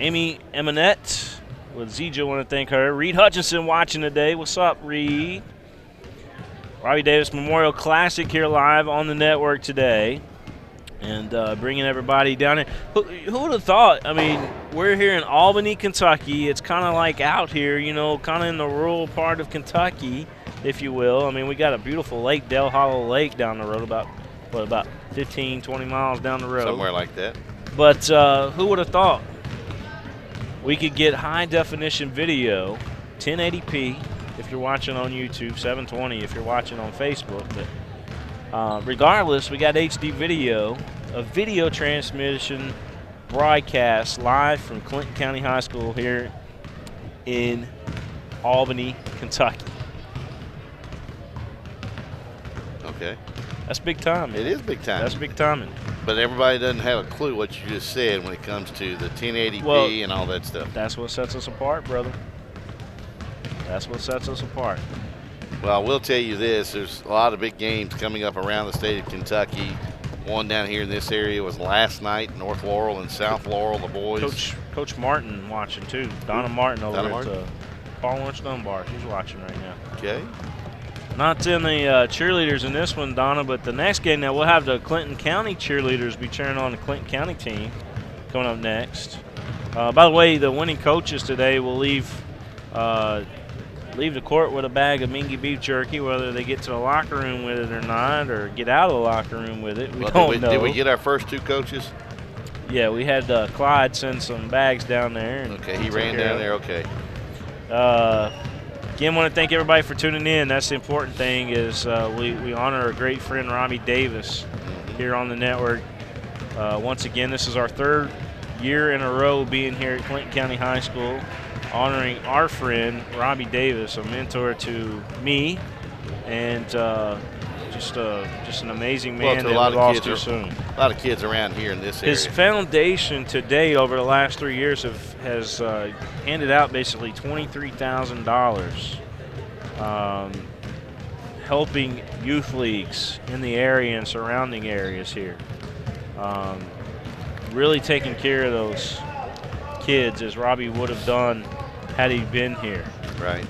Amy Eminette with ZJ, I want to thank her. Reed Hutchinson watching today. What's up, Reed? Robbie Davis Memorial Classic here live on the network today. And bringing everybody down here. Who would have thought? I mean, we're here in Albany, Kentucky. It's kind of like out here, kind of in the rural part of Kentucky, if you will. I mean, we got a beautiful lake, Dell Hollow Lake, down the road, about 15, 20 miles down the road. Somewhere like that. But who would have thought we could get high-definition video, 1080p if you're watching on YouTube, 720 if you're watching on Facebook. But regardless, we got HD video, a video transmission broadcast live from Clinton County High School here in Albany, Kentucky. Okay. That's big time, man. It is big time. That's big timing. But everybody doesn't have a clue what you just said when it comes to the 1080p and all that stuff. That's what sets us apart, brother. That's what sets us apart. Well, I will tell you this. There's a lot of big games coming up around the state of Kentucky. One down here in this area was last night, North Laurel and South Laurel, the boys. Coach Martin watching, too. Donna Martin over at Paul Lawrence Dunbar. She's watching right now. Okay. Not in the cheerleaders in this one, Donna, but the next game now we'll have the Clinton County cheerleaders be cheering on the Clinton County team coming up next. By the way, the winning coaches today will leave the court with a bag of Mingua beef jerky, whether they get to the locker room with it or not, or get out of the locker room with it. We don't know. Did we get our first two coaches? Yeah, we had Clyde send some bags down there. And okay, he ran down there. Okay. Again, want to thank everybody for tuning in. That's the important thing is we honor our great friend Robbie Davis here on the network. Once again, this is our third year in a row being here at Clinton County High School, honoring our friend Robbie Davis, a mentor to me, and just an amazing man that we lost too soon. A lot of kids around here in this area. His foundation to date over the last 3 years has handed out basically $23,000 helping youth leagues in the area and surrounding areas here. Really taking care of those kids as Robbie would have done had he been here. Right.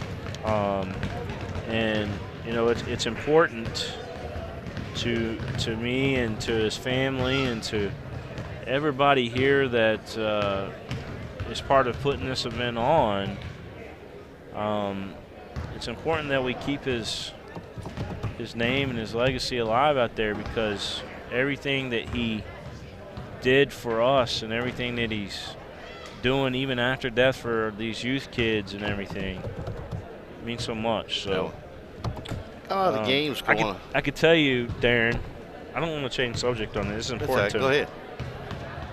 And, it's important to me and to his family and to everybody here that is part of putting this event on. It's important that we keep his name and his legacy alive out there, because everything that he did for us and everything that he's doing even after death for these youth kids and everything means so much. So the games going on. I could tell you, Darren, I don't want to change subject on this. It's important to Go ahead.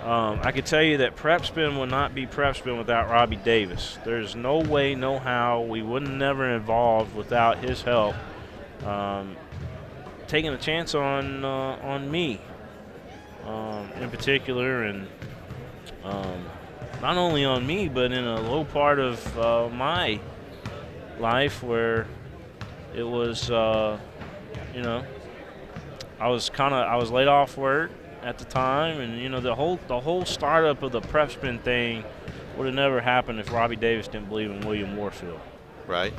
I could tell you that PrepSpin would not be PrepSpin without Robbie Davis. There's no way, no how. We would never evolve without his help. Taking a chance on me in particular, and not only on me, but in a low part of my life where it was, you know, I was laid off work at the time, and you know the whole startup of the PrepSpin thing would have never happened if Robbie Davis didn't believe in William Warfield. Right.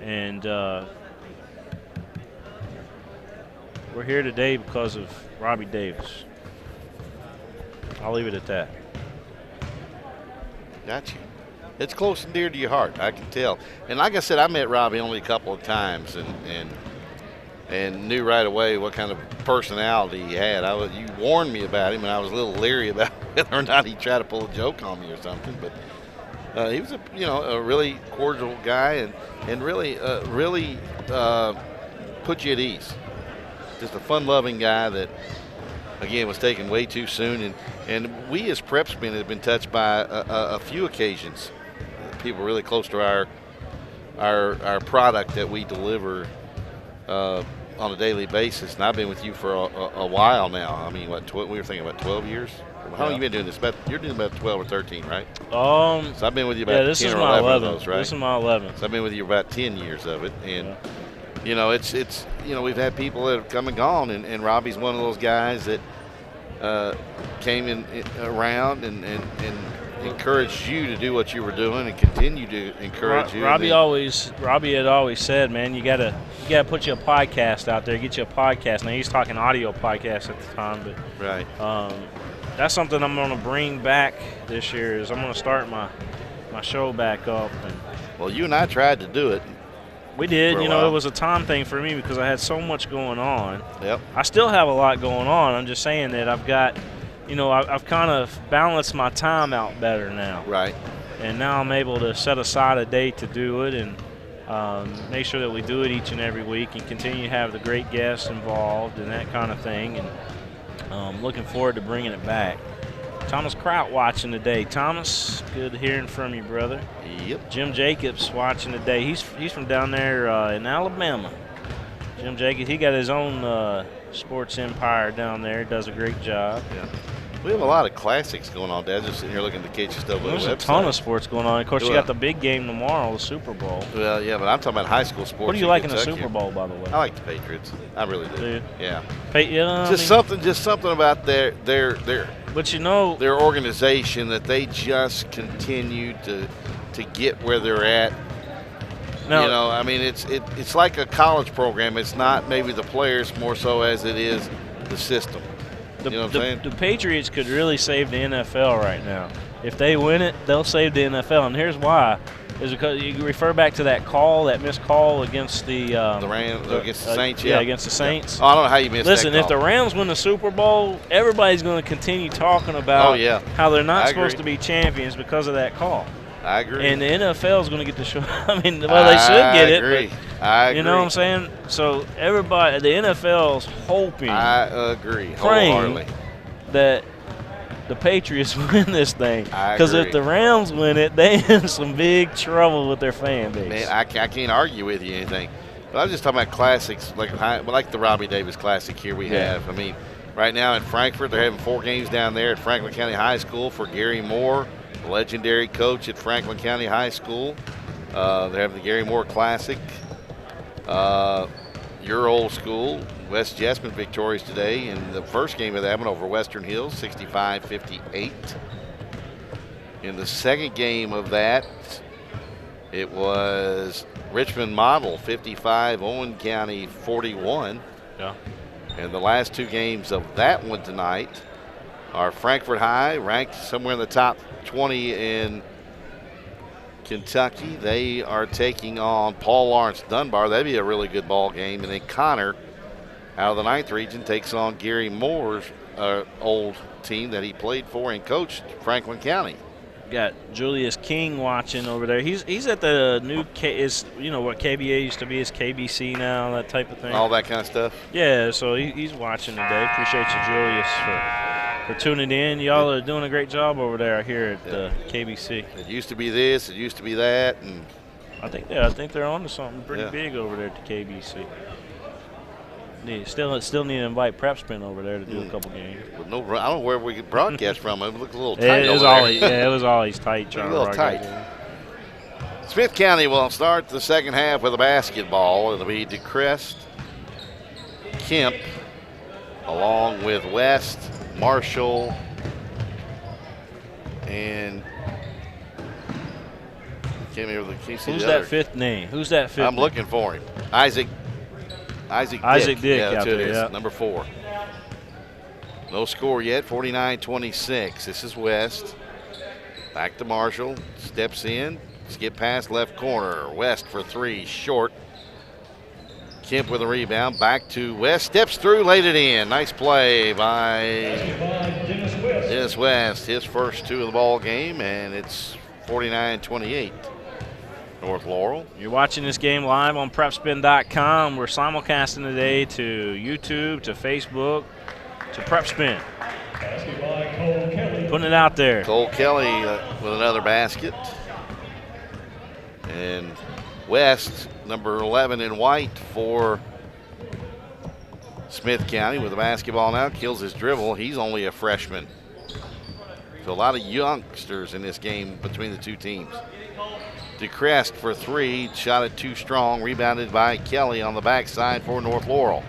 And we're here today because of Robbie Davis. I'll leave it at that. Got you. It's close and dear to your heart, I can tell. And like I said, I met Robbie only a couple of times, and knew right away what kind of personality he had. You warned me about him, and I was a little leery about whether or not he tried to pull a joke on me or something. But he was a really cordial guy, and really put you at ease. Just a fun-loving guy that, again, was taken way too soon. And we as PrepSpin have been touched by a few occasions. People really close to our product that we deliver on a daily basis, and I've been with you for a while now. I mean, we were thinking about 12 years? How long have you been doing this? You're doing about 12 or 13, right? So I've been with you about 10 or 11 of those, right? This is my 11th. So I've been with you about 10 years of it, and you know, it's we've had people that have come and gone, and Robbie's one of those guys that came around and encouraged you to do what you were doing and continue to encourage you. Robbie had always said, man, you gotta put you a podcast out there, get you a podcast. Now he's talking audio podcast at the time, but right. That's something I'm gonna bring back this year. Is I'm gonna start my show back up. And well, you and I tried to do it. We did. You know, it was a time thing for me because I had so much going on. Yep. I still have a lot going on. I'm just saying that I've got, you know, I've kind of balanced my time out better now. Right. And now I'm able to set aside a day to do it and make sure that we do it each and every week and continue to have the great guests involved and that kind of thing. And looking forward to bringing it back. Thomas Kraut watching today. Thomas, good hearing from you, brother. Yep. Jim Jacobs watching today. He's from down there in Alabama. Jim Jacobs, he got his own sports empire down there. Does a great job. Yeah. We have a lot of classics going on, Dad. Just sitting here looking at the catch stuff on the website. There's a ton of sports going on. Of course, you got the big game tomorrow, the Super Bowl. Well, yeah, but I'm talking about high school sports. What do you like in the Super Bowl, by the way? I like the Patriots. I really do. Do you? Yeah. Something about their but you know, their organization that they just continue to get where they're at. Now, you know, I mean, it's like a college program. It's not maybe the players more so as it is the system. You know what I'm saying? The Patriots could really save the NFL right now. If they win it, they'll save the NFL. And here's why. Is because you refer back to that missed call against the Rams, against the Saints, yeah, against the Saints. Oh, I don't know how you missed that Listen, call. if the Rams win the Super Bowl, everybody's going to continue talking about how they're not supposed to be champions because of that call. I agree. And the NFL is going to get the show. I mean, well, they should get it. But I agree. You know what I'm saying? So everybody, the NFL's hoping. I agree. Praying that the Patriots win this thing. Because if the Rams win it, they in some big trouble with their fan base. Man, I can't argue with you anything. But I was just talking about classics, like the Robbie Davis Classic here we have. I mean, right now in Frankfort, they're having 4 games down there at Franklin County High School for Gary Moore, the legendary coach at Franklin County High School. They're having the Gary Moore Classic. Your old school, West Jessamine victorious today in the first game of that one over Western Hills, 65-58. In the second game of that, it was Richmond Model 55, Owen County 41. Yeah. And the last 2 games of that one tonight are Frankfort High, ranked somewhere in the top 20 in Kentucky. They are taking on Paul Lawrence Dunbar. That'd be a really good ball game. And then Connor, out of the 9th region, takes on Gary Moore's old team that he played for and coached, Franklin County. Got Julius King watching over there. He's at the new you know what KBA used to be is KBC now, that type of thing. All that kind of stuff. Yeah, so he's watching today. Appreciate you, Julius, for for tuning in. Y'all are doing a great job over there here at KBC. It used to be this, it used to be that, and I think they're on to something pretty big over there at the KBC. Still need to invite PrepSpin over there to do a couple games. Well, no, I don't know where we could broadcast from. It looks a little tight over there. It was always tight. A little tight. Smith County will start the second half with a basketball. It'll be DeCrest, Kemp, along with West, Marshall, and who's that fifth name? Who's that fifth? I'm looking for him. Isaac Dick. Yeah, that's out who it there, is. yeah. Number 4. No score yet, 49-26. This is West. Back to Marshall. Steps in. Skip past left corner. West for 3, short. Kemp with a rebound. Back to West. Steps through, laid it in. Nice play by Dennis West. His first 2 of the ball game, and it's 49-28. North Laurel. You're watching this game live on PrepSpin.com. We're simulcasting today to YouTube, to Facebook, to PrepSpin. Putting it out there. Cole Kelly with another basket. And West, number 11 in white for Smith County with the basketball now. Kills his dribble. He's only a freshman. So a lot of youngsters in this game between the two teams. DeCrest for 3, shot it too strong, rebounded by Kelly on the backside for North Laurel.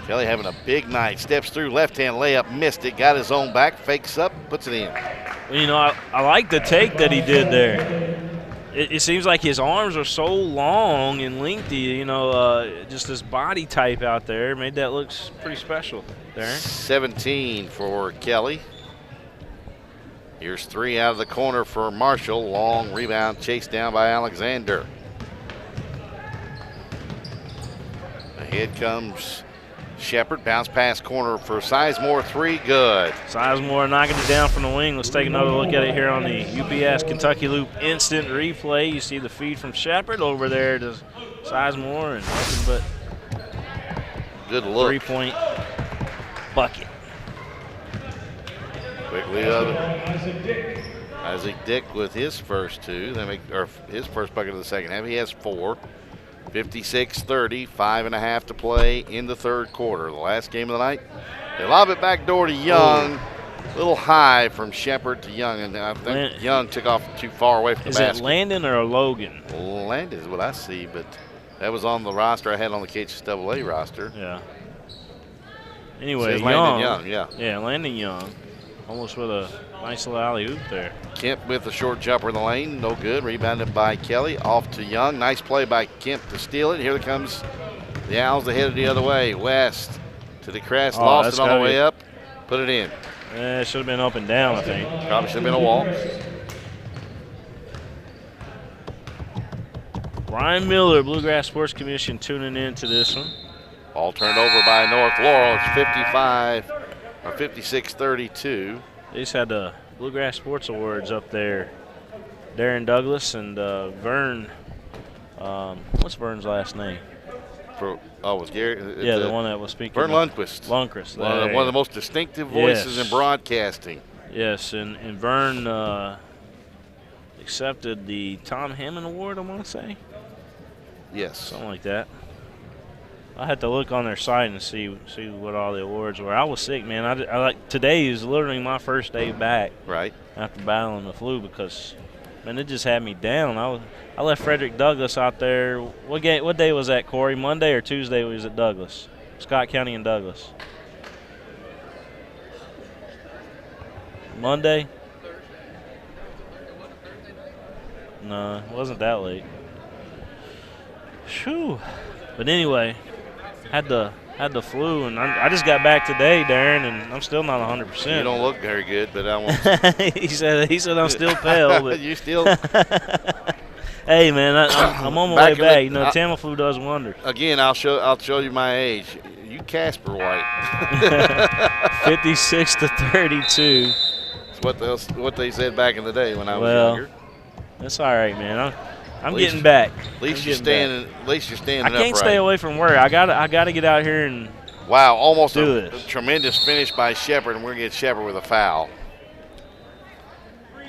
Kelly having a big night, steps through, left-hand layup, missed it, got his own back, fakes up, puts it in. Well, you know, I like the take that he did there. It seems like his arms are so long and lengthy, you know, just this body type out there made that look pretty special there. 17 for Kelly. Here's 3 out of the corner for Marshall. Long rebound chased down by Alexander. Ahead comes Shepard. Bounce pass corner for Sizemore. 3, good. Sizemore knocking it down from the wing. Let's take another look at it here on the UPS Kentucky Loop instant replay. You see the feed from Shepard over there to Sizemore, and nothing but good look. 3-point bucket. Quickly Isaac Dick with his first 2. His first bucket of the second half. He has 4. 56-30, 5.5 to play in the third quarter. The last game of the night. They lob it back door to Young. A little high from Shepard to Young, and I think Young took off too far away from the basket. Is it Landon or Logan? Landon is what I see, but that was on the roster I had on the KHSAA roster. Yeah. Anyway, Landon Young, Yeah, Landon Young. Almost with a nice little alley-oop there. Kemp with a short jumper in the lane. No good. Rebounded by Kelly. Off to Young. Nice play by Kemp to steal it. Here comes the Owls. They headed the other way. West to DeCrest. Lost it on the way up. Put it in. It should have been up and down, I think. Probably should have been a walk. Brian Miller, Bluegrass Sports Commission, tuning in to this one. Ball turned over by North Laurel. It's 56-32. They just had the Bluegrass Sports Awards up there. Darren Douglas and Vern. What's Vern's last name? Was Gary? The one that was speaking. Vern Lundquist. One of the most distinctive voices in broadcasting. Yes, and Vern accepted the Tom Hammond Award, I want to say. Yes. Something like that. I had to look on their site and see what all the awards were. I was sick, man. I like today is literally my first day back. Right. After battling the flu because, man, it just had me down. I left Frederick Douglass out there. What day was that, Corey? Monday or Tuesday was at Douglass? Scott County and Douglass. Monday? No, it wasn't that late. Phew. But anyway, had the flu, and I just got back today, Darren, and I'm still not 100%. You don't look very good, but I won't. he said I'm still pale. But you still. Hey, man, I'm on my way back. You know, Tamiflu does wonders. Again, I'll show you my age. You Casper White. 56-32. That's what they said back in the day when I was younger. That's all right, man. I'm getting back. At least you're standing. I can't stay away from work. I gotta get out here and Wow, almost do a this. tremendous finish by Shepard, and we're going to get Shepard with a foul.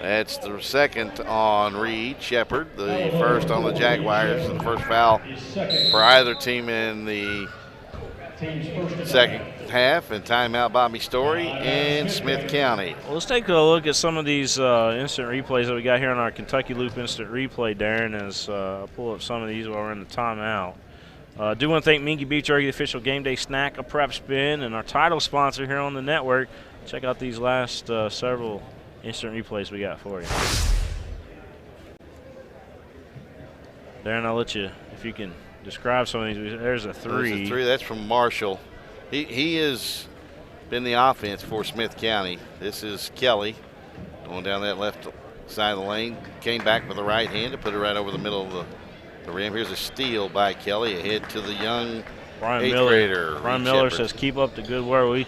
That's the second on Reed Shepard, the first on the Jaguars, and the first foul for either team in the second half. And timeout Bobby Story and Smith County. Well, let's take a look at some of these instant replays that we got here on our Kentucky Loop instant replay, Darren, as I pull up some of these while we're in the timeout. I do want to thank Mingy Beef Jerky, the official game day snack of PrepSpin, and our title sponsor here on the network. Check out these last several instant replays we got for you. Darren, I'll let you, if you can describe some of these. There's a three. There's a three. That's from Marshall. He has been the offense for Smith County. This is Kelly going down that left side of the lane. Came back with the right hand to put it right over the middle of the rim. Here's a steal by Kelly ahead to the young eighth grader. Brian Miller says, keep up the good work.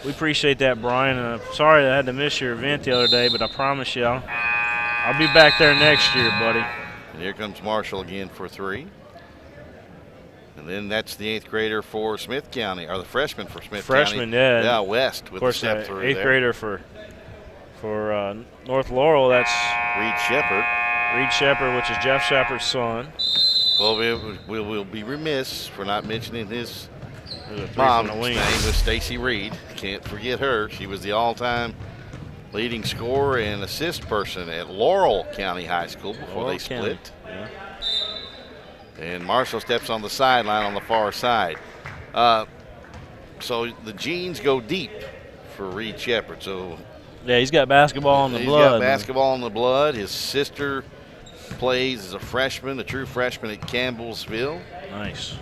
We appreciate that, Brian. And I'm sorry I had to miss your event the other day, but I promise you I'll be back there next year, buddy. And here comes Marshall again for three. And then that's the eighth grader for Smith County, or the freshman for Smith County. Freshman, yeah. Yeah, West with the step through eighth there. grader for North Laurel, that's Reed Shepard. Reed Shepard, which is Jeff Shepard's son. Well, we'll be remiss for not mentioning his mom's name was Stacy Reed. Can't forget her. She was the all-time leading scorer and assist person at Laurel County High School before they split. Yeah. And Marshall steps on the sideline on the far side. So the genes go deep for Reed Shepard. So yeah, he's got basketball in the blood. He's got basketball in the blood. His sister plays as a freshman, a true freshman at Campbellsville. Nice.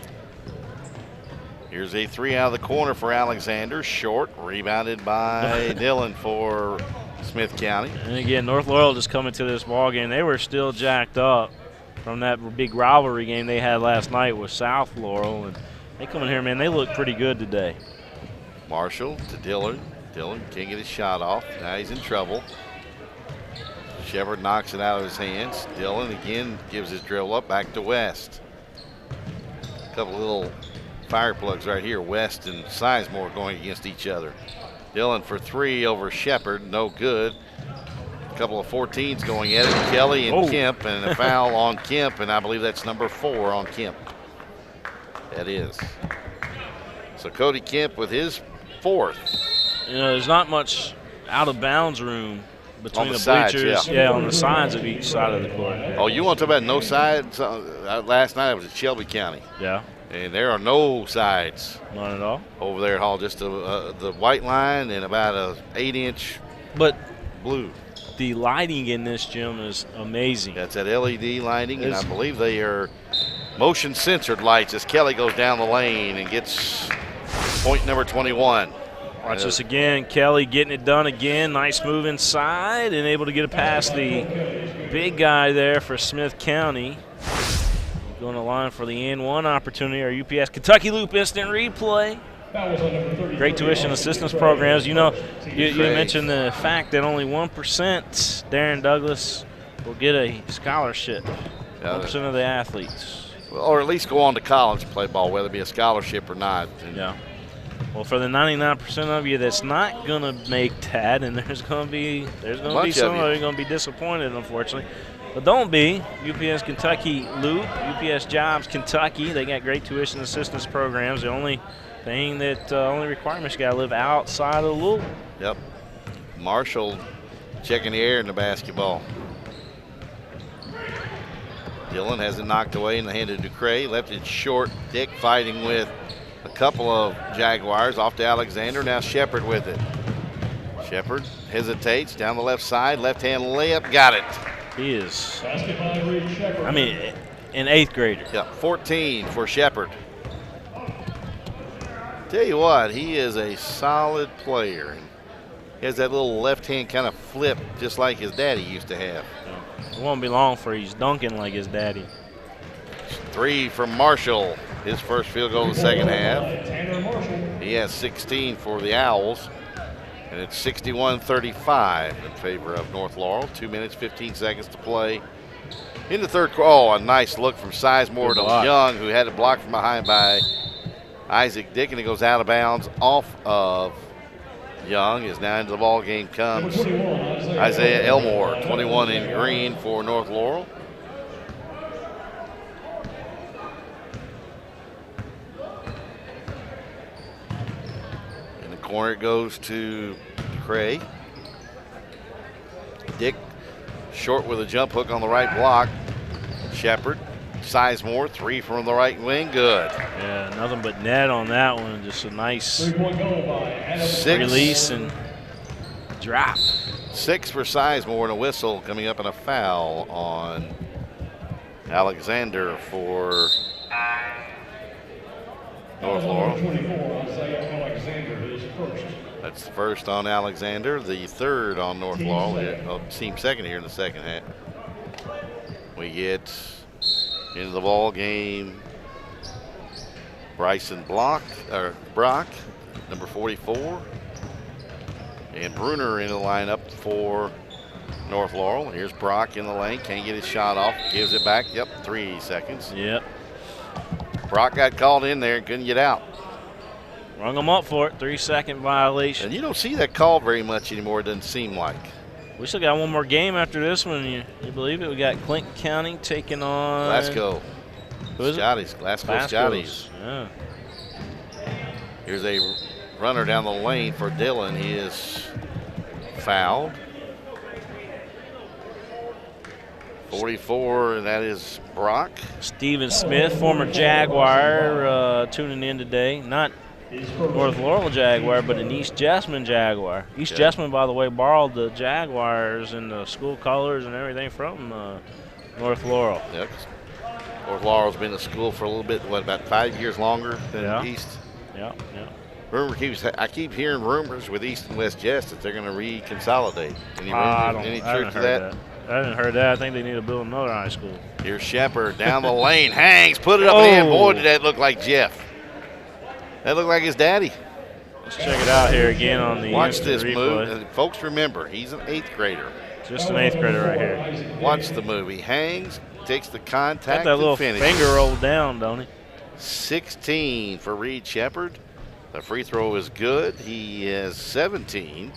Here's a three out of the corner for Alexander. Short, rebounded by Dillon for Smith County. And again, North Laurel just coming to this ball game. They were still jacked up from that big rivalry game they had last night with South Laurel. And they come in here, man, they look pretty good today. Marshall to Dillon. Dillon can't get his shot off. Now he's in trouble. Shepard knocks it out of his hands. Dillon again gives his drill up back to West. A couple little fire plugs right here. West and Sizemore going against each other. Dillon for three over Shepard, no good. A couple of 14s going at it. Kelly and Kemp, and a foul on Kemp, and I believe that's number 4 on Kemp. That is. So Cody Kemp with his 4th. You know, there's not much out of bounds room between on the sides, bleachers. yeah, on the sides of each side of the court. Oh, you want to talk about no sides? Last night I was at Shelby County. Yeah. And there are no sides. None at all. Over there at Hall, just the white line and about a 8-inch blue. The lighting in this gym is amazing. That's that LED lighting, and I believe they are motion censored lights as Kelly goes down the lane and gets point number 21. Watch this again. Kelly getting it done again. Nice move inside and able to get it past the big guy there for Smith County. Going to line for the N1 opportunity. Our UPS Kentucky Loop instant replay. Great tuition assistance programs. You know, you mentioned the fact that only 1%, Darren Douglas, will get a scholarship. 1% of the athletes. Or at least go on to college and play ball, whether it be a scholarship or not. Yeah. Well, for the 99% of you that's not going to make that, and there's going to be some of you going to be disappointed, unfortunately. But don't be. UPS Kentucky Loop, UPS Jobs Kentucky, they got great tuition assistance programs. The only thing that only requirements, you got to live outside of the loop. Yep. Marshall checking the air in the basketball. Dillon has it knocked away in the hand of Ducray. Left it short. Dick fighting with a couple of Jaguars off to Alexander. Now Shepard with it. Shepard hesitates down the left side. Left hand layup. Got it. He is, I mean, an 8th grader. Yeah, 14 for Shepard. Tell you what, he is a solid player. He has that little left hand kind of flip just like his daddy used to have. It won't be long for he's dunking like his daddy. 3 from Marshall. His first field goal of the second half. He has 16 for the Owls. And it's 61-35 in favor of North Laurel. 2 minutes, 15 seconds to play in the third quarter. Oh, a nice look from Sizemore to Young, who had it blocked from behind by Isaac Dick, and it goes out of bounds off of Young. Is now into the ball game comes Isaiah Elmore, 21 in green for North Laurel. In the corner it goes to Cray. Dick short with a jump hook on the right block. Shepard. Sizemore, 3 from the right wing, good. Yeah, nothing but net on that one. Just a nice release and drop. 6 for Sizemore and a whistle coming up and a foul on Alexander for North Laurel. That's the first on Alexander, the third on North Laurel. Team second here in the second half. We get into the ball game Bryson Brock, number 44. And Bruner in the lineup for North Laurel. Here's Brock in the lane, can't get his shot off, gives it back. Yep, 3 seconds. Yep. Brock got called in there and couldn't get out. Rung him up for it, 3-second violation. And you don't see that call very much anymore, it doesn't seem like. We still got one more game after this one. You believe it? We got Clinton County taking on Glasgow. Who is Scotties, Glasgow Scotties. Yeah. Here's a runner down the lane for Dillon. He is fouled. 44, and that is Brock. Steven Smith, former Jaguar, tuning in today. Not North Laurel Jaguar, but an East Jessamine Jaguar. East Jessamine, by the way, borrowed the Jaguars and the school colors and everything from North Laurel. Yep. North Laurel's been in school for a little bit, about 5 years longer than East. Yeah. I keep hearing rumors with East and West Jess that they're going to reconsolidate. Any truth to that? I didn't heard that. I think they need to build another high school. Here's Shepard down the lane, hangs, put it up in the hand. Boy, did that look like Jeff. That looked like his daddy. Let's check it out here again on the Watch this replay. move. And folks, remember, he's an 8th grader. Just an 8th grader right here. Watch the move. He hangs, takes the contact, got that little finishes. finger rolled down, don't he? 16 for Reed Shepard. The free throw is good. He is 17.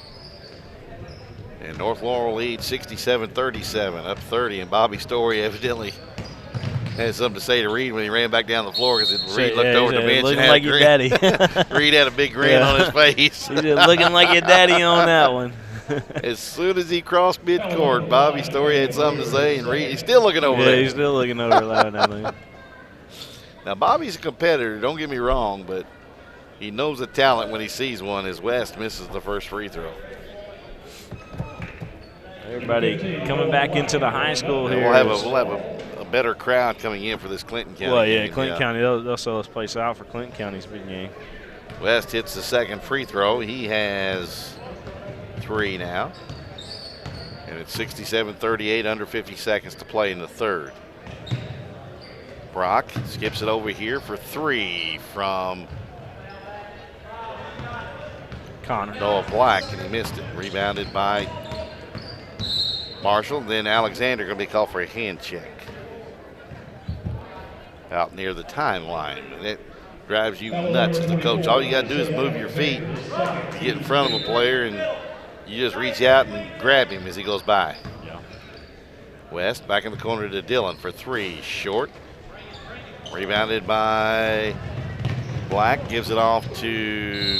And North Laurel leads 67-37, up 30. And Bobby Story evidently had something to say to Reed when he ran back down the floor because Reed looked over the bench and had like a your grin. daddy. Reed had a big grin on his face. He's looking like your daddy on that one. As soon as he crossed midcourt, Bobby Story had something to say, and Reed, he's still looking over there. Yeah, he's still looking over loud now. Now, Bobby's a competitor, don't get me wrong, but he knows the talent when he sees one as West misses the first free throw. Everybody coming back into the high school here. We'll have a better crowd coming in for this Clinton County Well, yeah, game. Clinton County, they'll sell this place out for Clinton County's big game. West hits the second free throw. He has 3 now. And it's 67-38, under 50 seconds to play in the third. Brock skips it over here for 3 from Connor. Noah Black, and he missed it. Rebounded by Marshall. Then Alexander going to be called for a hand check out near the timeline. It drives you nuts as a coach. All you got to do is move your feet to get in front of a player, and you just reach out and grab him as he goes by. Yeah. West back in the corner to Dillon for 3, short. Rebounded by Black, gives it off to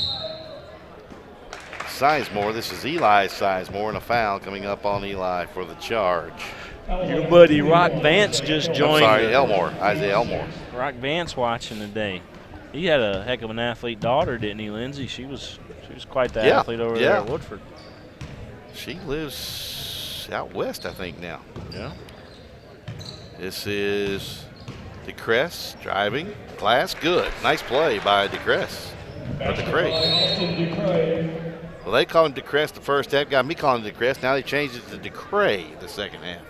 Sizemore. This is Eli Sizemore, and a foul coming up on Eli for the charge. Your buddy Rock Vance just joined. Isaiah Elmore. Rock Vance watching today. He had a heck of an athlete daughter, didn't he, Lindsay? She was quite the athlete over there at Woodford. She lives out west, I think, now. Yeah. This is DeCrest driving. Glass, good. Nice play by DeCrest. Or DeCray. Well, they called him DeCrest the first half. Got me calling him DeCrest. Now they changed it to DeCray the second half.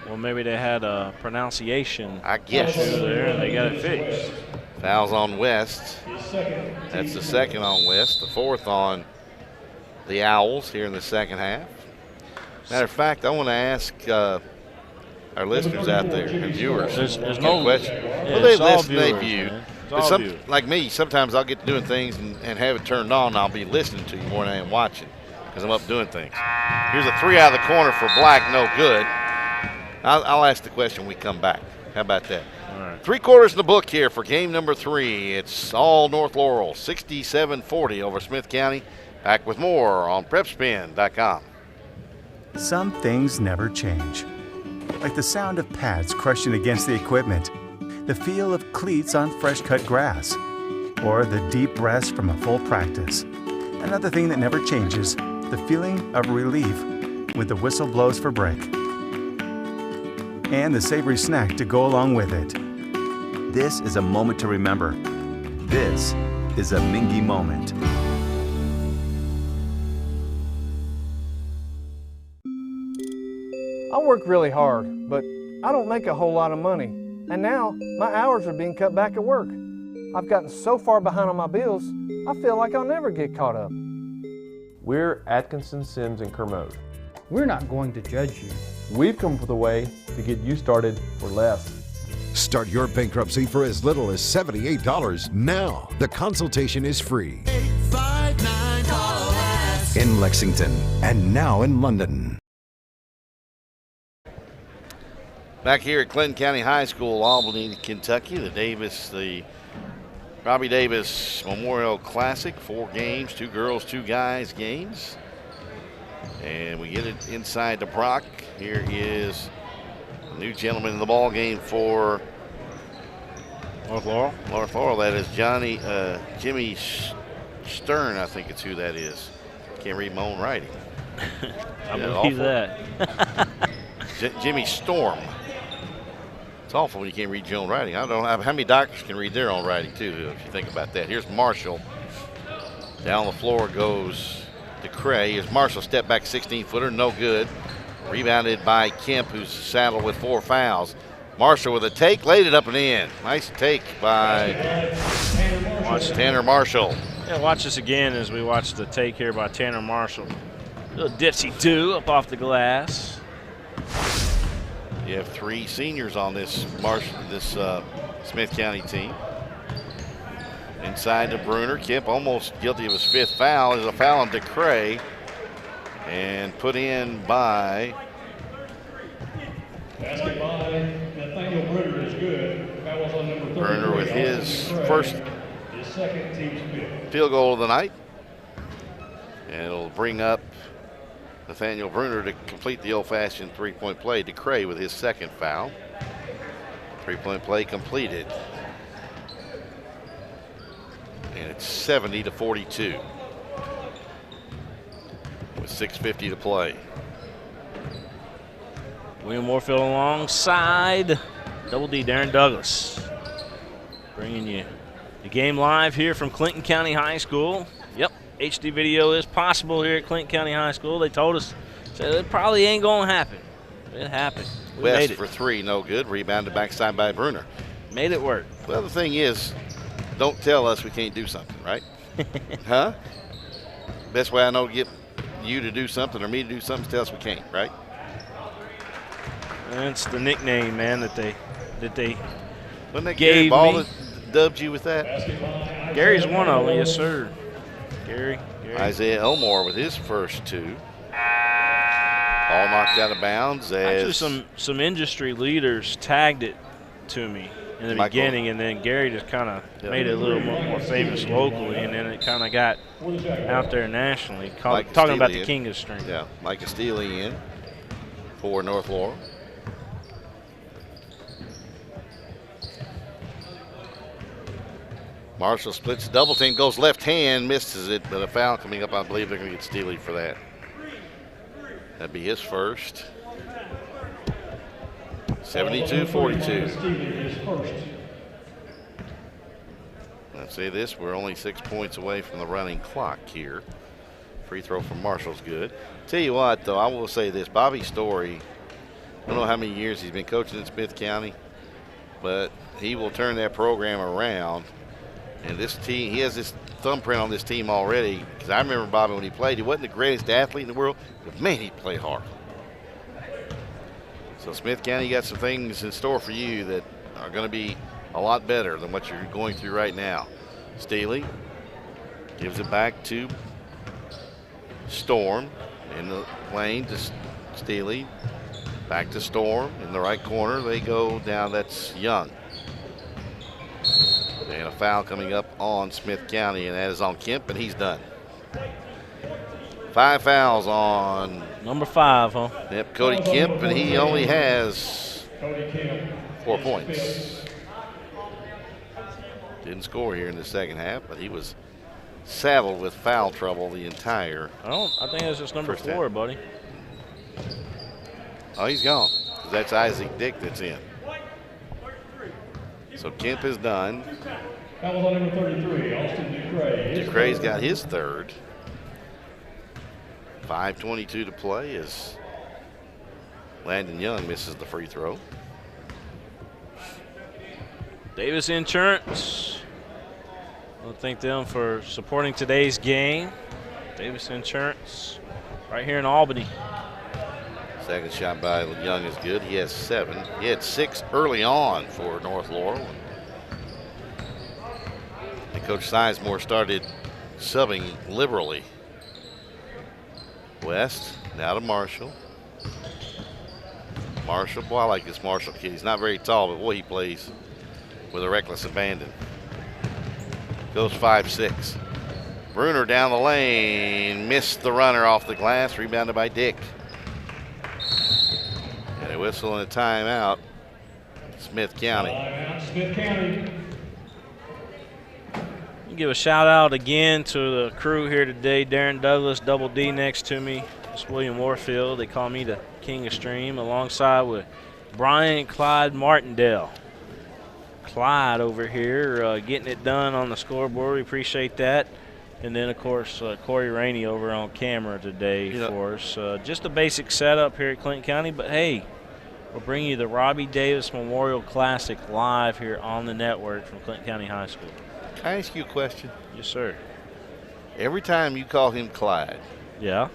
Well, maybe they had a pronunciation issue there, and they got it fixed. Fouls on West. That's the second on West. The fourth on the Owls here in the second half. Matter of fact, I want to ask our listeners out there and viewers. There's no question. Yeah, Will they listen, they view? all of you. Like me, sometimes I'll get to doing things and have it turned on, and I'll be listening to you more than I am watching because I'm up doing things. Here's a 3 out of the corner for Black, no good. I'll ask the question when we come back. How about that? All right. 3/4 in the book here for game number 3. It's all North Laurel, 67-40 over Smith County. Back with more on PrepSpin.com. Some things never change. Like the sound of pads crushing against the equipment, the feel of cleats on fresh-cut grass, or the deep rest from a full practice. Another thing that never changes, the feeling of relief when the whistle blows for break. And the savory snack to go along with it. This is a moment to remember. This is a Mingua moment. I work really hard, but I don't make a whole lot of money. And now, my hours are being cut back at work. I've gotten so far behind on my bills, I feel like I'll never get caught up. We're Atkinson, Sims, and Kermode. We're not going to judge you. We've come up with a way to get you started for less. Start your bankruptcy for as little as $78 now. The consultation is free. In Lexington and now in London. Back here at Clinton County High School, Albany, Kentucky, the Robbie Davis Memorial Classic, 4 games, 2 girls, 2 guys games. And we get it inside to Brock. Here is a new gentleman in the ball game for North Laurel. North Laurel. That is Jimmy Stern, I think it's who that is. Can't read my own writing. I believe that. Jimmy Storm. It's awful when you can't read your own writing. I don't know how many doctors can read their own writing too, if you think about that. Here's Marshall. Down the floor goes DeCray. Here's Marshall, step back 16-footer, no good. Rebounded by Kemp, who's saddled with 4 fouls. Marshall with a take, laid it up and in. Nice take by Tanner Marshall. Yeah, watch this again as we watch the take here by Tanner Marshall. Little dipsy-do up off the glass. You have 3 seniors on this Smith County team. Inside to Bruner. Kemp almost guilty of his 5th foul. There's a foul on DeCray. And put in by Basket by Nathaniel Bruner is good. That was on number 33. Bruner with his first second team's field goal of the night. And it'll bring up Nathaniel Bruner to complete the old-fashioned 3-point play. DeCray with his 2nd foul. 3-point play completed. And it's 70-42. With 6:50 to play. William Warfield alongside Double D Darren Douglas. Bringing you the game live here from Clinton County High School. Yep, HD video is possible here at Clinton County High School. They told us, said it probably ain't going to happen. It happened. We West made it. for 3, no good. Rebounded backside by Bruner. Made it work. Well, the thing is, don't tell us we can't do something, right? Huh? Best way I know to get you to do something or me to do something is tell us we can't, right? That's the nickname, man, that they Wasn't that gave Gary Ball me. that dubbed you with that? Gary's one of them, yes, sir. Gary. Isaiah Elmore with his first 2. Ball knocked out of bounds. Actually, some industry leaders tagged it to me in the beginning, and then Gary just kind of made it a little more famous locally, and then it kind of got out there nationally, talking about the king of string. Yeah, Micah Steely in for North Laurel. Marshall splits double team, goes left hand, misses it, but a foul coming up. I believe they're going to get Steely for that. That'd be his first. 72-42. Let's say this, we're only 6 points away from the running clock here. Free throw from Marshall's good. Tell you what, though, I will say this. Bobby Story, I don't know how many years he's been coaching in Smith County, but he will turn that program around. And this team, he has this thumbprint on this team already. Because I remember Bobby when he played, he wasn't the greatest athlete in the world, but man, he played hard. So Smith County got some things in store for you that are going to be a lot better than what you're going through right now. Steely gives it back to Storm in the lane to Steely. Back to Storm in the right corner. They go down. That's Young. And a foul coming up on Smith County, and that is on Kemp, and he's done. 5 fouls on number 5, huh? Yep, Cody Kemp, and he only has 4 points. Didn't score here in the second half, but he was saddled with foul trouble the entire. I think that's just number 4, half. buddy. Oh, he's gone. That's Isaac Dick that's in. So Kemp is done. That was on number 33, Austin Ducray. Ducray's got his third. 5:22 to play as Landon Young misses the free throw. Davis Insurance. I want to thank them for supporting today's game. Davis Insurance right here in Albany. Second shot by Young is good. He has 7. He had 6 early on for North Laurel. And Coach Sizemore started subbing liberally. West, now to Marshall. Marshall, boy, I like this Marshall kid. He's not very tall, but boy, he plays with a reckless abandon. Goes 5-6. Bruner down the lane, missed the runner off the glass, rebounded by Dick. And a whistle and a timeout, Smith County. Smith County. Give a shout out again to the crew here today. Darren Douglas, Double D next to me. It's William Warfield. They call me the King of Stream, alongside with Brian Clyde Martindale. Clyde over here getting it done on the scoreboard. We appreciate that. And then, of course, Corey Rainey over on camera today for us. Just a basic setup here at Clinton County. But, hey, we'll bring you the Robbie Davis Memorial Classic live here on the network from Clinton County High School. Can I ask you a question? Yes, sir. Every time you call him Clyde. Yeah.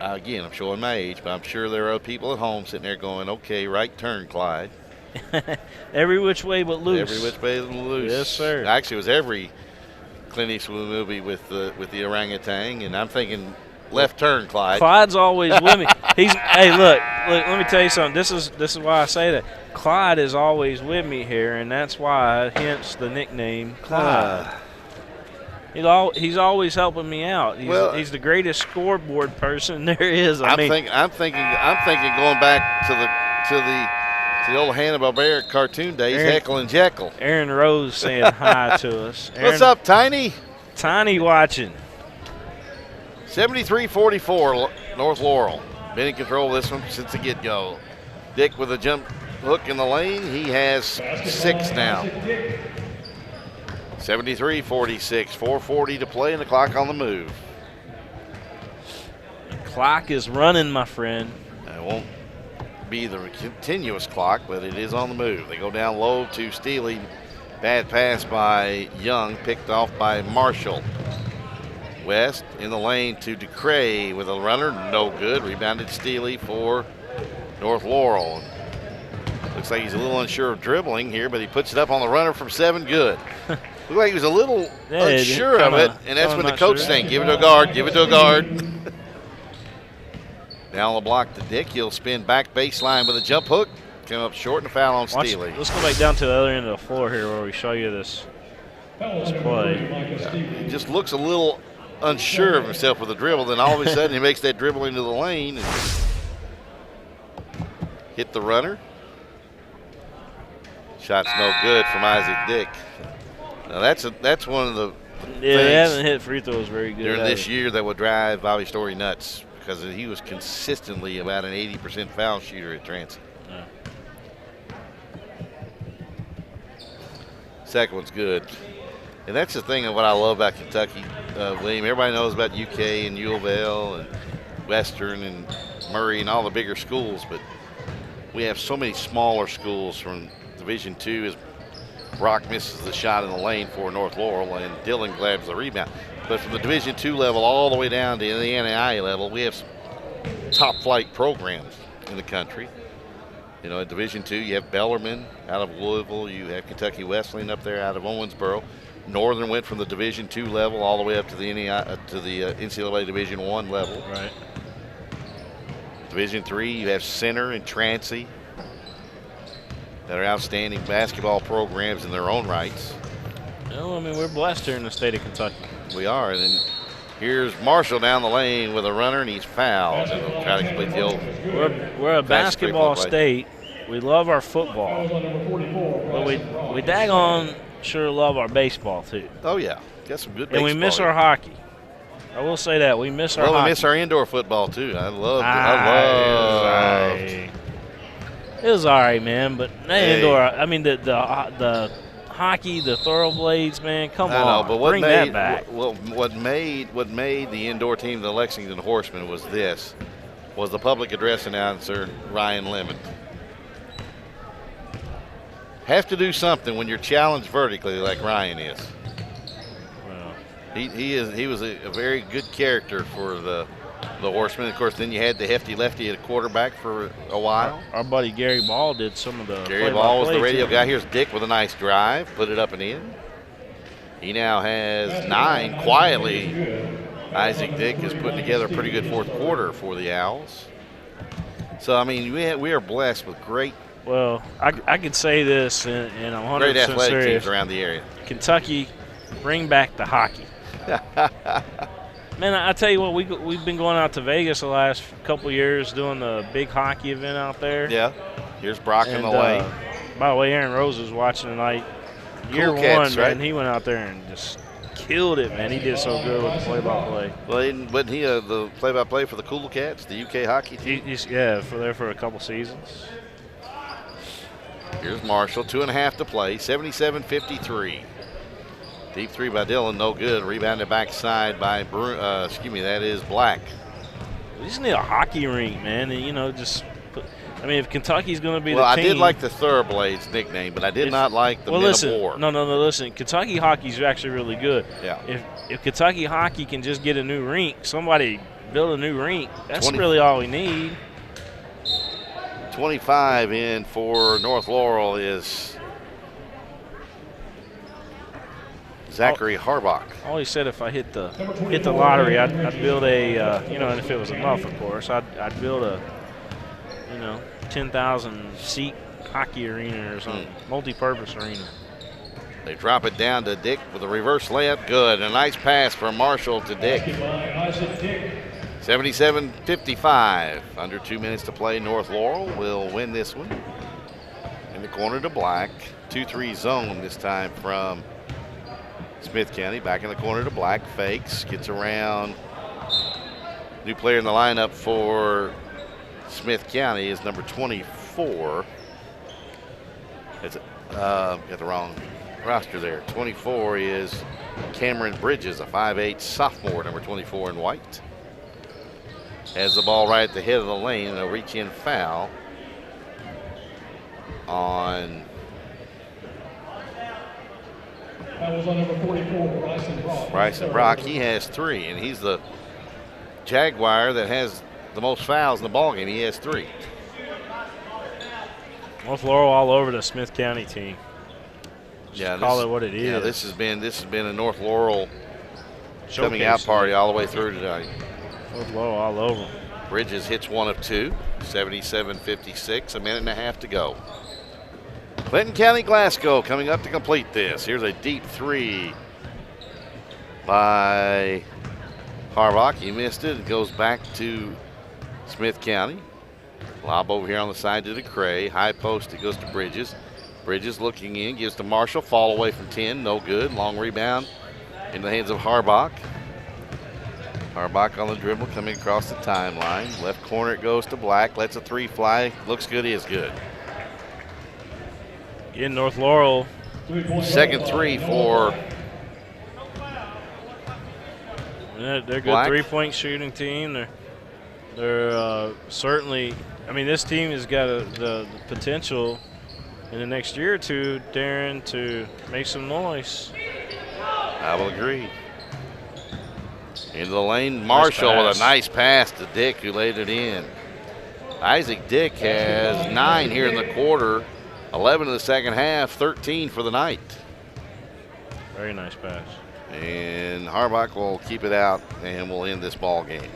Again, I'm showing my age, but I'm sure there are other people at home sitting there going, okay, right turn, Clyde. Every which way but loose. Every which way but loose. Yes, sir. Actually, it was every Clint Eastwood movie with the orangutan, and I'm thinking left turn, Clyde. Clyde's always with me. Hey, look, let me tell you something. This is why I say that. Clyde is always with me here, and that's why, hence the nickname Clyde. He's always helping me out. He's the greatest scoreboard person there is. I'm thinking going back to the old Hanna-Barbera cartoon days, Heckle and Jekyll. Aaron Rose saying hi to us. What's up, Tiny? Tiny watching. 73-44, North Laurel. Been in control of this one since the get-go. Dick with a jump hook in the lane. He has 6 now. 73-46, 4:40 to play, and the clock on the move. The clock is running, my friend. It won't be the continuous clock, but it is on the move. They go down low to Steely. Bad pass by Young, picked off by Marshall. West in the lane to Ducray with a runner, no good. Rebounded Steely for North Laurel. Looks like he's a little unsure of dribbling here, but he puts it up on the runner from 7, good. Looked like he was a little unsure of it, and that's when the coach saying, give it to a guard, give it to a guard. Down the block to Dick, he'll spin back baseline with a jump hook. Came up short and a foul on Steely. Let's go back down to the other end of the floor here where we show you this play. He just looks a little unsure of himself with the dribble, then all of a sudden he makes that dribble into the lane and hit the runner. Shot's no good from Isaac Dick. Now that's one of the things he hasn't hit free throws very good during this year that would drive Bobby Story nuts, because he was consistently about an 80% foul shooter at Transit. Yeah. Second one's good. And that's the thing of what I love about Kentucky, William. Everybody knows about UK and U of L and Western and Murray and all the bigger schools, but we have so many smaller schools from Division II as Brock misses the shot in the lane for North Laurel and Dillon grabs the rebound. But from the Division II level all the way down to the NAIA level, we have some top flight programs in the country. You know, in Division II, you have Bellarmine out of Louisville. You have Kentucky Wesleyan up there out of Owensboro. Northern went from the Division II level all the way up to the NCAA Division I level. Right. Division III, you have Center and Trancey that are outstanding basketball programs in their own rights. No, I mean, we're blessed here in the state of Kentucky. We are. And then here's Marshall down the lane with a runner, and he's fouled. And they'll try to complete the old. We're a basketball state. We love our football. But we daggone sure love our baseball, too. Oh, yeah. Got some good baseball. And we miss our hockey. I will say that. We miss our hockey. Well, we miss our indoor football, too. I loved it. It was all right, man. But indoor, I mean, the hockey, the thoroughblades, man, come on. I know, but bring that back. What made the indoor team, the Lexington Horsemen, was the public address announcer, Ryan Lemon. Have to do something when you're challenged vertically like Ryan is. Well, he was a very good character for the Horsemen. Of course, then you had the hefty lefty at quarterback for a while. Our buddy Gary Ball did some of the Gary Ball was the radio guy. Here's Dick with a nice drive, put it up and in. He now has 9 quietly. Isaac Dick is putting together a pretty good fourth quarter for the Owls. So, I mean, we are blessed with great. Well, I could say this, and I'm 100% great athletic serious. teams around the area. Kentucky, bring back the hockey. Man, I tell you what, we've been going out to Vegas the last couple years doing the big hockey event out there. Yeah. Here's Brock in the way. By the way, Aaron Rose was watching tonight. Year Cool Cats, one, right? man, he went out there and just killed it, man. He did so good with the play-by-play. Well, wasn't he the play-by-play for the Cool Cats, the UK hockey team? Yeah, for a couple seasons. Here's Marshall, 2.5 to play, 77-53. Deep three by Dillon, no good. Rebounded backside by that is Black. We just need a hockey rink, man, and if Kentucky's going to be the team. Well, I did like the Thoroughblades nickname, but I did not like the Men of War. No, listen. Kentucky hockey's actually really good. Yeah. If Kentucky hockey can just get a new rink, somebody build a new rink, that's really all we need. 25 in for North Laurel is Zachary Harbach. I always said if I hit the lottery, I'd build and if it was enough, of course, I'd build a 10,000 seat hockey arena or something, multi-purpose arena. They drop it down to Dick with a reverse layup. Good. A nice pass from Marshall to Dick. 77-55. Under 2 minutes to play. North Laurel will win this one. In the corner to Black. 2-3 zone this time from Smith County. Back in the corner to Black. Fakes. Gets around. New player in the lineup for Smith County is number 24. It's got the wrong roster there. 24 is Cameron Bridges, a 5'8 sophomore, number 24 in white. Has the ball right at the head of the lane, and a reach-in foul on. That was on number 44, Bryson Brock. Bryson Brock, he has 3, and he's the Jaguar that has the most fouls in the ballgame. He has 3. North Laurel all over the Smith County team. Just call it what it is. Yeah, this has been a North Laurel coming out party all the way through tonight. North Laurel all over. Bridges hits 1 of 2, 77-56, a minute and a half to go. Clinton County Glasgow coming up to complete this. Here's a deep 3 by Harbach. He missed it. It goes back to Smith County. Lob over here on the side to DeCray. High post, it goes to Bridges. Bridges looking in, gives to Marshall. Fall away from 10, no good. Long rebound in the hands of Harbach. Harbach on the dribble, coming across the timeline. Left corner it goes to Black. Lets a 3 fly. Looks good, is good. In North Laurel. Second 3 for They're a good Black. three-point shooting team. They're certainly. I mean, this team has got the potential in the next year or two, Darren, to make some noise. I will agree. Into the lane, Marshall with a nice pass to Dick, who laid it in. Isaac Dick has 9 here in the quarter, 11 in the second half, 13 for the night. Very nice pass. And Harbach will keep it out, and we'll end this ball game.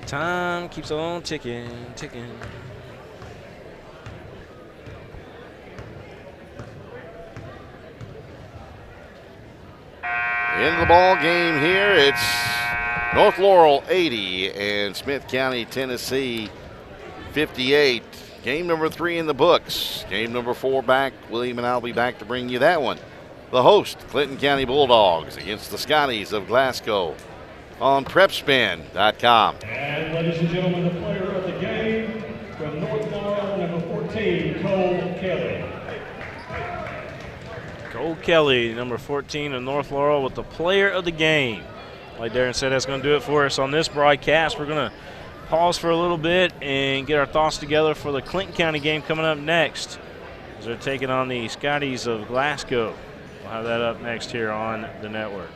Time keeps on ticking. In the ball game here, it's North Laurel 80 and Smith County, Tennessee 58. Game number 3 in the books. Game number 4 back. William and I will be back to bring you that one. The host, Clinton County Bulldogs against the Scotties of Glasgow on PrepSpin.com. And ladies and gentlemen, the player of the game from North Laurel, number 14, Cole Kelly. Cole Kelly, number 14 of North Laurel, with the player of the game. Like Darren said, that's going to do it for us on this broadcast. We're going to pause for a little bit and get our thoughts together for the Clinton County game coming up next, as they're taking on the Scotties of Glasgow. We'll have that up next here on the network.